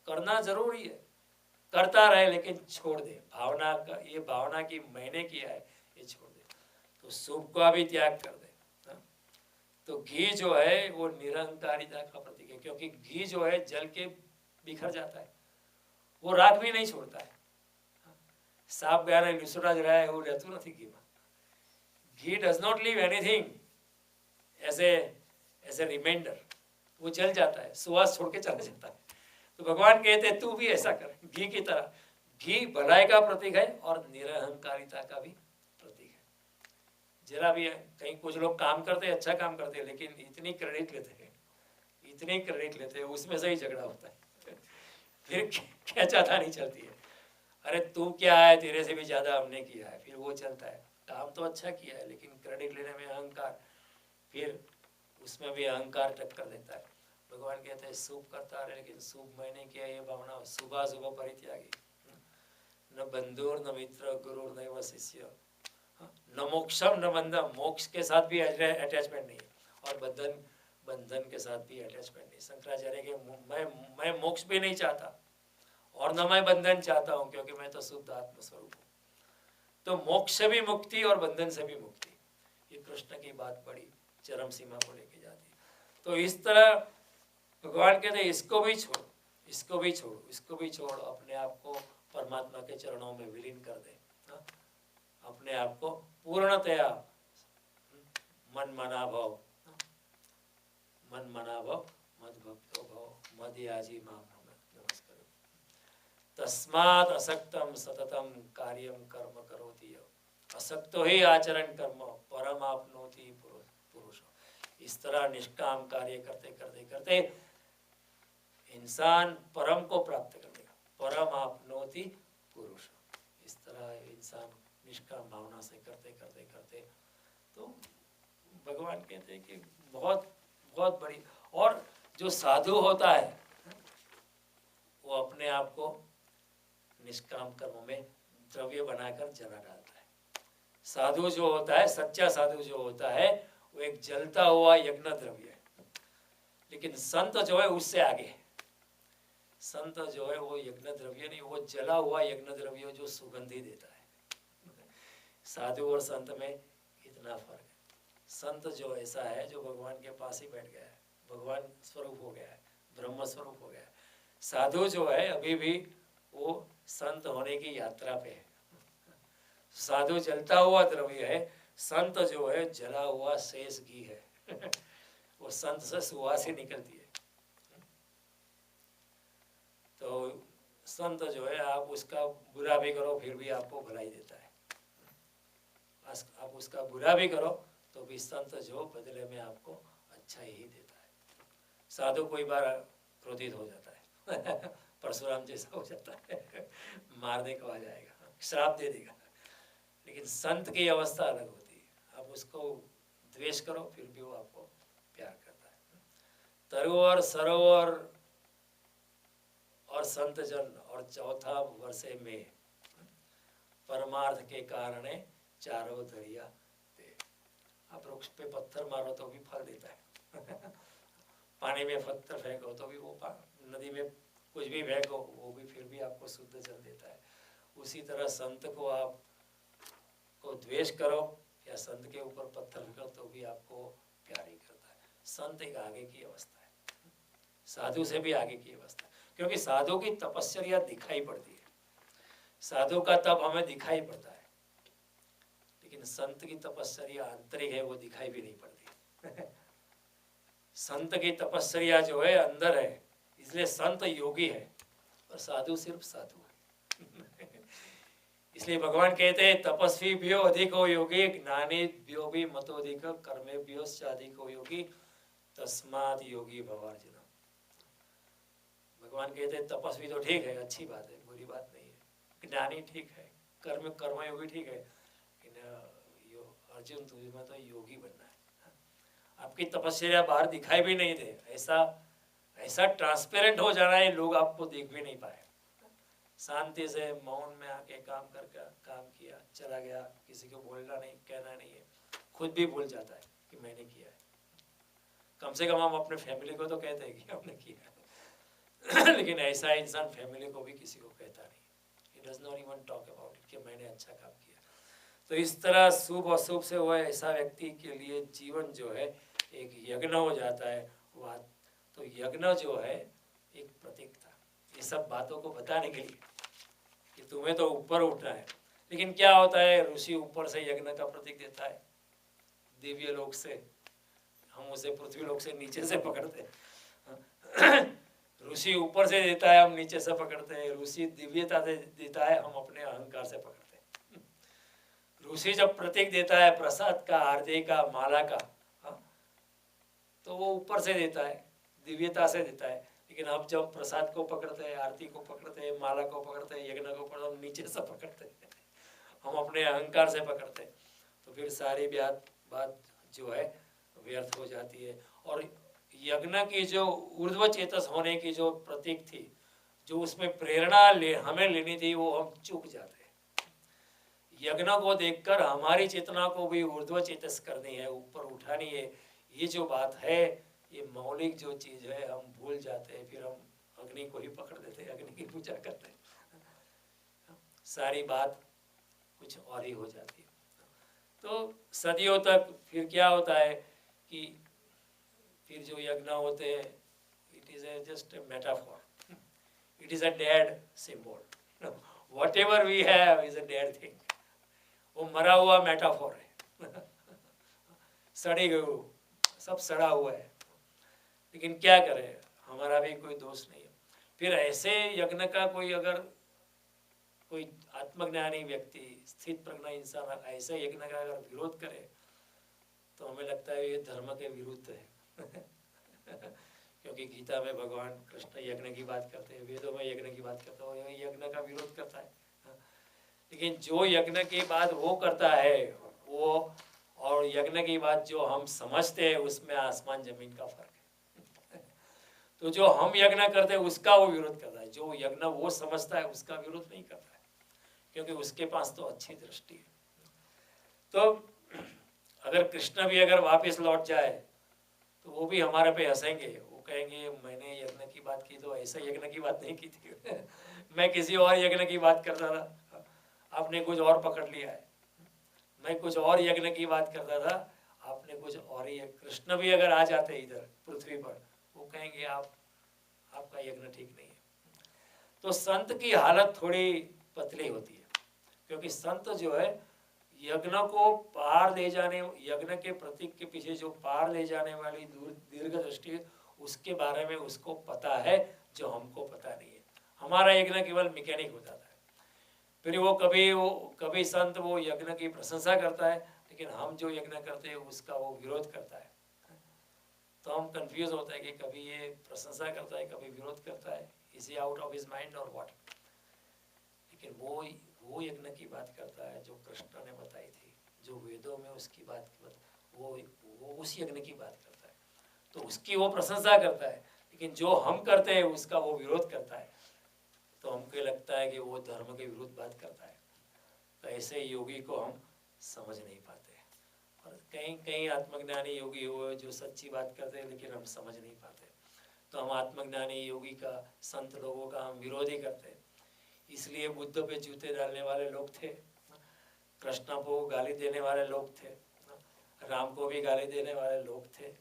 करना जरूरी है, करता रहे, लेकिन छोड़ दे भावना का, ये भावना की मैंने किया है ये छोड़ दे। तो शुभ का भी त्याग कर दे। तो घी जो है वो निरहंकारिता का प्रतीक है, क्योंकि घी जो है जल के बिखर जाता है, वो राख भी नहीं छोड़ता है। साफ गाना लिसोड़ा જ રહે એવું રહેતું નથી ઘીમાં. Ghee does not leave anything as a reminder, वो जल जाता है, सुवास छोड़ के चला जाता है। तो भगवान कहते हैं तू भी ऐसा कर, घी की तरह। घी भलाई का प्रतीक है और निरहंकारिता का भी प्रतीक है। जरा भी कहीं कुछ लोग काम करते हैं, अच्छा काम करते हैं, लेकिन इतनी क्रेडिट लेते हैं, उसमें से ही झगड़ा होता है। फिर खींचाता नहीं चलती है, अरे तू क्या है, तेरे से भी ज्यादा हमने किया है, फिर वो चलता है। काम तो अच्छा किया है, लेकिन क्रेडिट लेने में अहंकार, फिर उसमें भी अहंकार टक्कर देता है। भगवान कहते हैं शुभ करता रहे, लेकिन शुभ मैंने किया ये भावना, शुभाशुभ परित्यागी, न बंधुर न मित्र गुरु न शिष्य, न मोक्षम न बंधन, मोक्ष के साथ भी अटैचमेंट नहीं है, और बंधन के साथ भी अटैचमेंट नहीं। शंकराचार्य के मैं मोक्ष भी नहीं चाहता और न मैं बंधन चाहता हूँ, क्योंकि मैं तो शुद्ध आत्म स्वरूप हूँ। तो मोक्ष से भी मुक्ति और बंधन से भी मुक्ति, ये कृष्ण की बात बड़ी चरम सीमा को लेके जाती है। तो इस तरह भगवान कहते हैं इसको भी छोड़, इसको भी छोड़, इसको भी छोड़, अपने आप को परमात्मा के चरणों में विलीन कर दे। अपने आप को पूर्णतया मन मना भव, मन मना भव, मद भक्तो भव, मद याजी माम नमस्कार। तस्मात् असक्तम सततम कार्यम कर्म करोति यः, असक्तो ही आचरण कर्म परम आपनोति पुरुष। इस तरह निष्काम कार्य करते करते करते इंसान परम को प्राप्त कर लेगा, परम आपनोति पुरुष। इस तरह इंसान निष्काम भावना से करते करते करते, तो भगवान कहते हैं कि बहुत बहुत बड़ी। और जो साधु होता है वो अपने आप को निष्काम कर्म में द्रव्य बनाकर जला डालता है। साधु जो होता है, सच्चा साधु जो होता है, वो एक जलता हुआ यज्ञ द्रव्य है। लेकिन संत जो है उससे आगे है। संत जो है वो यज्ञ द्रव्य नहीं, वो जला हुआ यज्ञ द्रव्य जो सुगंधी देता है। साधु और संत में इतना फर्क है। संत जो ऐसा है जो भगवान के पास ही बैठ गया है, भगवान स्वरूप हो गया है, ब्रह्म स्वरूप हो गया है। साधु जो है अभी भी वो संत होने की यात्रा पे है। साधु जलता हुआ द्रव्य है, संत जो है जला हुआ शेष घी है। वो संत से सुवास ही निकलती है। तो संत जो है आप उसका बुरा भी करो फिर भी आपको भलाई देता है, आप उसका बुरा भी करो तो भी संत जो बदले में आपको अच्छा ही देता है। साधु कोई बार क्रोधित हो जाता है, परशुराम जैसा हो जाता है, मारने को आ जाएगा, श्राप दे देगा। लेकिन संत की अवस्था अलग होती है, आप उसको द्वेष करो फिर भी वो आपको प्यार करता है। तरुवर सरोवर और संत जन, और चौथा वर्षे में परमार्थ के कारण चारों दरिया दे। आप वृक्ष पे पत्थर मारो तो भी फल देता है। पानी में पत्थर फेंको तो भी वो, नदी में कुछ भी फेंको वो भी फिर भी आपको शुद्ध जल देता है। उसी तरह संत को आप को द्वेष करो या संत के ऊपर पत्थर फेंको तो भी आपको प्यार ही करता है। संत एक आगे की अवस्था है, साधु से भी आगे की अवस्था है, क्योंकि साधु की तपस्या दिखाई पड़ती है, साधु का तप हमें दिखाई पड़ता है, लेकिन संत की तपस्या आंतरिक है, वो दिखाई भी नहीं पड़ती। संत की तपस्या जो है अंदर है, इसलिए संत योगी है और साधु सिर्फ साधु है। इसलिए भगवान कहते हैं तपस्वी भ्यो अधिको योगी, ज्ञानी भ्यो भी मतोधिक, कर्मे भ्यो अधिको योगी, तस्मात् योगी भवार्जुन। भगवान कहते हैं तपस्वी तो ठीक है, अच्छी बात है, बुरी बात नहीं है। ज्ञानी ठीक है, कर्मयोगी ठीक है, अर्जुन तुम्हें तो योगी बनना है। आपकी तपस्या बाहर दिखाई भी नहीं दे, ऐसा ट्रांसपेरेंट हो जाना है, लोग आपको देख भी नहीं पाए। शांति से मौन में आके काम किया, चला गया, किसी को बोलना नहीं, कहना नहीं है, खुद भी भूल जाता है कि मैंने किया है। कम से कम हम अपने फैमिली को तो कहते हैं कि हमने किया है। लेकिन ऐसा इंसान फैमिली को भी किसी को कहता नहीं, he does not even talk about it कि मैंने अच्छा काम किया। तो इस तरह शुभ अशुभ से हुआ ऐसा व्यक्ति के लिए जीवन जो है एक यज्ञ हो जाता है बात। तो यज्ञ जो है एक प्रतीक था ये सब बातों को बताने के लिए कि तुम्हें तो ऊपर उठना है। लेकिन क्या होता है, ऋषि ऊपर से यज्ञ का प्रतीक देता है, दिव्य लोक से, हम उसे पृथ्वी लोक से नीचे से पकड़ते हैं। ऋषि ऊपर से देता है, हम नीचे से पकड़ते हैं। ऋषि दिव्यता से देता है, हम अपने अहंकार से पकड़ते हैं। ऋषि जब प्रतीक देता है प्रसाद का, आरती का, माला का, तो वो ऊपर से देता है, दिव्यता से देता है। लेकिन अब जब प्रसाद को पकड़ते हैं, आरती को पकड़ते हैं, माला को पकड़ते हैं, यज्ञ को पकड़ते हैं, हम नीचे से पकड़ते हैं, हम अपने अहंकार से पकड़ते हैं। तो फिर सारी बात जो है व्यर्थ हो जाती है। और यज्ञ की जो ऊर्ध्व चेतस होने की जो प्रतीक थी, जो उसमें प्रेरणा हमें लेनी थी, वो हम चूक जाते हैं। यज्ञ को देखकर हमारी चेतना को भी ऊर्ध्व चेतस करनी है, ऊपर उठानी है। ये जो बात है, ये मौलिक जो चीज है, हम भूल जाते हैं। फिर हम अग्नि को ही पकड़ देते हैं, अग्नि की पूजा करते हैं, सारी बात कुछ और ही हो जाती है। तो सदियों तक फिर क्या होता है कि फिर जो यज्ञ होते हैं, it is just a metaphor, it is a dead symbol. Whatever we have is a dead thing. वो मरा हुआ मेटाफॉर है। सड़ी गई, सब सड़ा हुआ है। लेकिन क्या करें, हमारा भी कोई दोष नहीं है। फिर ऐसे यज्ञ का कोई अगर कोई आत्मज्ञानी व्यक्ति, स्थित प्रज्ञ इंसान ऐसे यज्ञ का अगर विरोध करे, तो हमें लगता है ये धर्म के विरुद्ध है। क्योंकि गीता में भगवान कृष्ण यज्ञ की बात करते हैं, वेदों में यज्ञ की बात करते हैं, यज्ञ का विरोध करता है। लेकिन जो यज्ञ की बात वो करता है, वो और यज्ञ की बात जो हम समझते हैं, उसमें आसमान जमीन का फर्क है। तो जो हम यज्ञ करते हैं उसका वो विरोध करता है, जो यज्ञ वो समझता है उसका विरोध नहीं करता है, क्योंकि उसके पास तो अच्छी दृष्टि है। तो अगर कृष्ण भी अगर वापस लौट जाए तो वो भी हमारे पे हंसेंगे, वो कहेंगे मैंने यज्ञ की बात की तो ऐसा यज्ञ की बात नहीं की थी। मैं किसी और यज्ञ की बात करता था, आपने कुछ और पकड़ लिया है। मैं कुछ और यज्ञ की बात करता था, आपने कुछ और ही। कृष्ण भी अगर आ जाते इधर पृथ्वी पर, वो कहेंगे आपका यज्ञ ठीक नहीं है। तो संत की हालत थोड़ी पतली होती है, क्योंकि संत जो है यज्ञ को पार ले जाने, यज्ञ के प्रतीक के पीछे जो पार ले जाने वाली दीर्घ दृष्टि है, उसके बारे में उसको पता है, जो हमको पता नहीं है। हमारा यज्ञ केवल मैकेनिक हो जाता है। फिर वो कभी संत वो यज्ञ की प्रशंसा करता है, लेकिन हम जो यज्ञ करते हैं उसका वो विरोध करता है। तो हम कंफ्यूज होते हैं कि कभी ये प्रशंसा करता है, कभी विरोध करता है, is he out of his mind और व्हाट। लेकिन वो यज्ञ की बात करता है जो कृष्ण ने बताई थी, जो वेदों में उसकी बात वो उस यज्ञ की बात करता है, तो उसकी वो प्रशंसा करता है। लेकिन जो हम करते हैं उसका वो विरोध करता है। तो हमको लगता है कि वो धर्म के विरुद्ध बात करता है। तो ऐसे योगी को हम समझ नहीं पाते। और कई आत्मज्ञानी योगी हुए जो सच्ची बात करते हैं, लेकिन हम समझ नहीं पाते। तो हम आत्मज्ञानी योगी का, संत लोगों का हम विरोध ही करते हैं। इसलिए बुद्ध पे जूते डालने वाले लोग थे, कृष्ण को गाली देने वाले लोग थे, राम को भी गाली देने वाले लोग थे,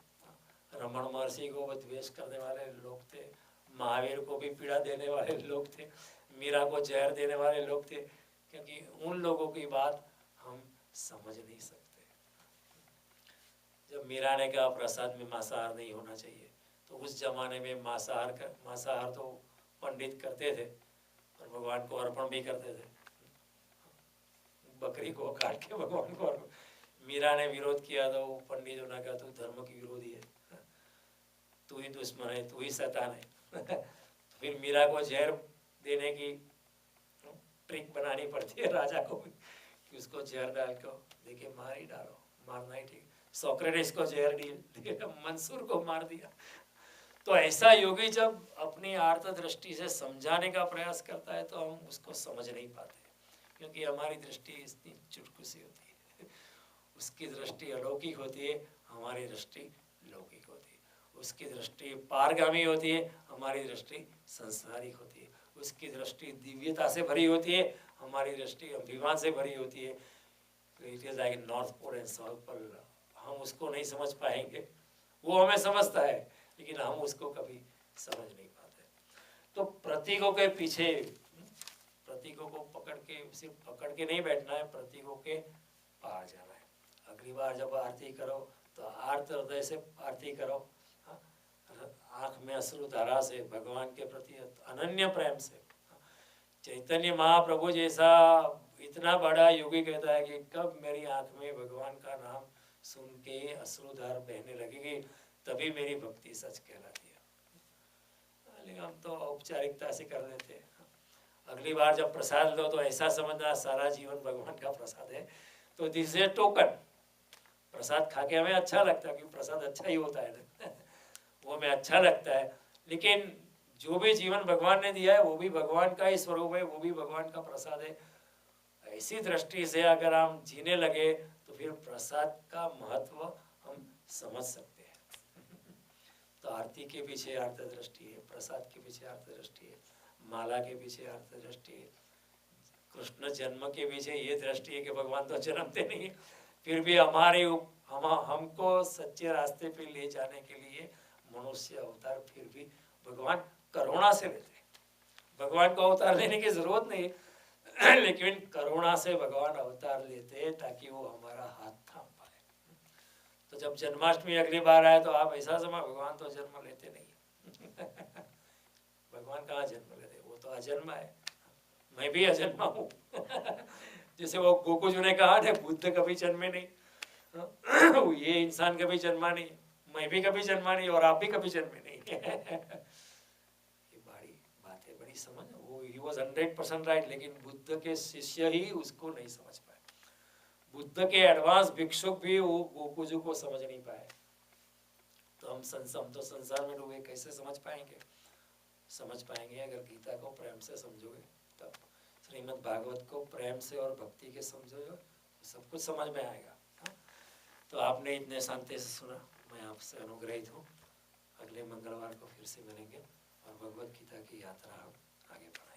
रमण महर्षि को द्वेष करने वाले लोग थे, महावीर को भी पीड़ा देने वाले लोग थे, मीरा को जहर देने वाले लोग थे, क्योंकि उन लोगों की बात हम समझ नहीं सकते। जब मीरा ने कहा प्रसाद में मांसाहार नहीं होना चाहिए, तो उस जमाने में मांसाहार तो पंडित करते थे और भगवान को अर्पण भी करते थे, बकरी को काट के भगवान को अर्पण। मीरा ने विरोध किया तो पंडितों ने कहा तू धर्म की विरोधी है, तू ही दुश्मन है, तू ही शैतान है। तो फिर मीरा को जहर देने की ट्रिक बनानी पड़ती है राजा को भी, कि उसको जहर डाल कर देखिए मार ही डालो, मारना ही ठीक। सोक्रेटिस को जहर दिया, मंसूर को मार दिया। तो ऐसा योगी जब अपनी आर्त दृष्टि से समझाने का प्रयास करता है तो हम उसको समझ नहीं पाते, क्योंकि हमारी दृष्टि इतनी चुटकुसी होती है। उसकी दृष्टि अलौकिक होती है, हमारी दृष्टि लौकिक होती है। उसकी दृष्टि पारगामी होती है, हमारी दृष्टि संसारिक होती है। उसकी दृष्टि दिव्यता से भरी होती है, हमारी दृष्टि अभिमान से भरी होती है। It is like north pole and south pole. हम उसको नहीं समझ पाएंगे वो हमें समझता है, लेकिन हम उसको कभी समझ नहीं पाते। तो प्रतीकों के पीछे, प्रतीकों को पकड़ के, सिर्फ पकड़ के नहीं बैठना है, प्रतीकों के पार जाना है। अगली बार जब आरती करो तो आर्त हृदय से आरती करो, आंख में अश्रुधारा से, भगवान के प्रति अनन्य प्रेम से। चैतन्य महाप्रभु जैसा इतना बड़ा योगी कहता है कि कब मेरी आंख में भगवान का नाम सुन के अश्रुधार बहने लगेगी, तभी मेरी भक्ति सच कहलाती है। लेकिन हम तो औपचारिकता से कर लेते हैं। अगली बार जब प्रसाद लो तो ऐसा समझना सारा जीवन भगवान का प्रसाद है। तो दिस इज टोकन। प्रसाद खा के हमें अच्छा लगता है, क्योंकि प्रसाद अच्छा ही होता है ना वो हमें अच्छा लगता है, लेकिन जो भी जीवन भगवान ने दिया है वो भी भगवान का ही स्वरूप है, वो भी भगवान का प्रसाद है। ऐसी दृष्टि से अगर हम जीने लगे तो फिर प्रसाद का महत्व हम समझ सकते हैं। तो आरती के पीछे अर्थ दृष्टि है, प्रसाद के पीछे अर्थ दृष्टि है, माला के पीछे अर्थ दृष्टि है, कृष्ण जन्म के पीछे ये दृष्टि है कि भगवान तो जन्मते नहीं, फिर भी हमारे हमको सच्चे रास्ते पे ले जाने के लिए मनुष्य अवतार फिर भी भगवान करुणा से लेते हैं। भगवान को अवतार लेने की जरूरत नहीं लेकिन करुणा से भगवान अवतार लेते हैं ताकि वो हमारा हाथ थाम पाए। तो जब जन्माष्टमी अगली बार आए तो आप ऐसा समझ, भगवान तो जन्म लेते नहीं भगवान कहाँ जन्म लेते, वो तो अजन्मा है, मैं भी अजन्मा हूँ जैसे वो गोकुल ने कहा था, बुद्ध कभी जन्मे नहीं ये इंसान कभी जन्मा नहीं, मैं भी कभी जन्मा नहीं और आप भी कभी जन्मे नहीं ये बड़ी बात है, बड़ी समझ। वो ही वॉज 100% राइट, लेकिन बुद्ध के शिष्य ही उसको नहीं समझ पाए। बुद्ध के एडवांस भिक्षुक भी वो गोकुजू को समझ नहीं पाए। तो हम तो संसार में लोग कैसे समझ पाएंगे? समझ पाएंगे अगर गीता को प्रेम से समझोगे, तब श्रीमद् भागवत को प्रेम से और भक्ति के समझोगे तो सब कुछ समझ में आएगा। तो आपने इतने शांति से सुना, मैं आपसे अनुग्रहित हूँ। अगले मंगलवार को फिर से मिलेंगे और भगवत गीता की यात्रा हम आगे बढ़ाएंगे।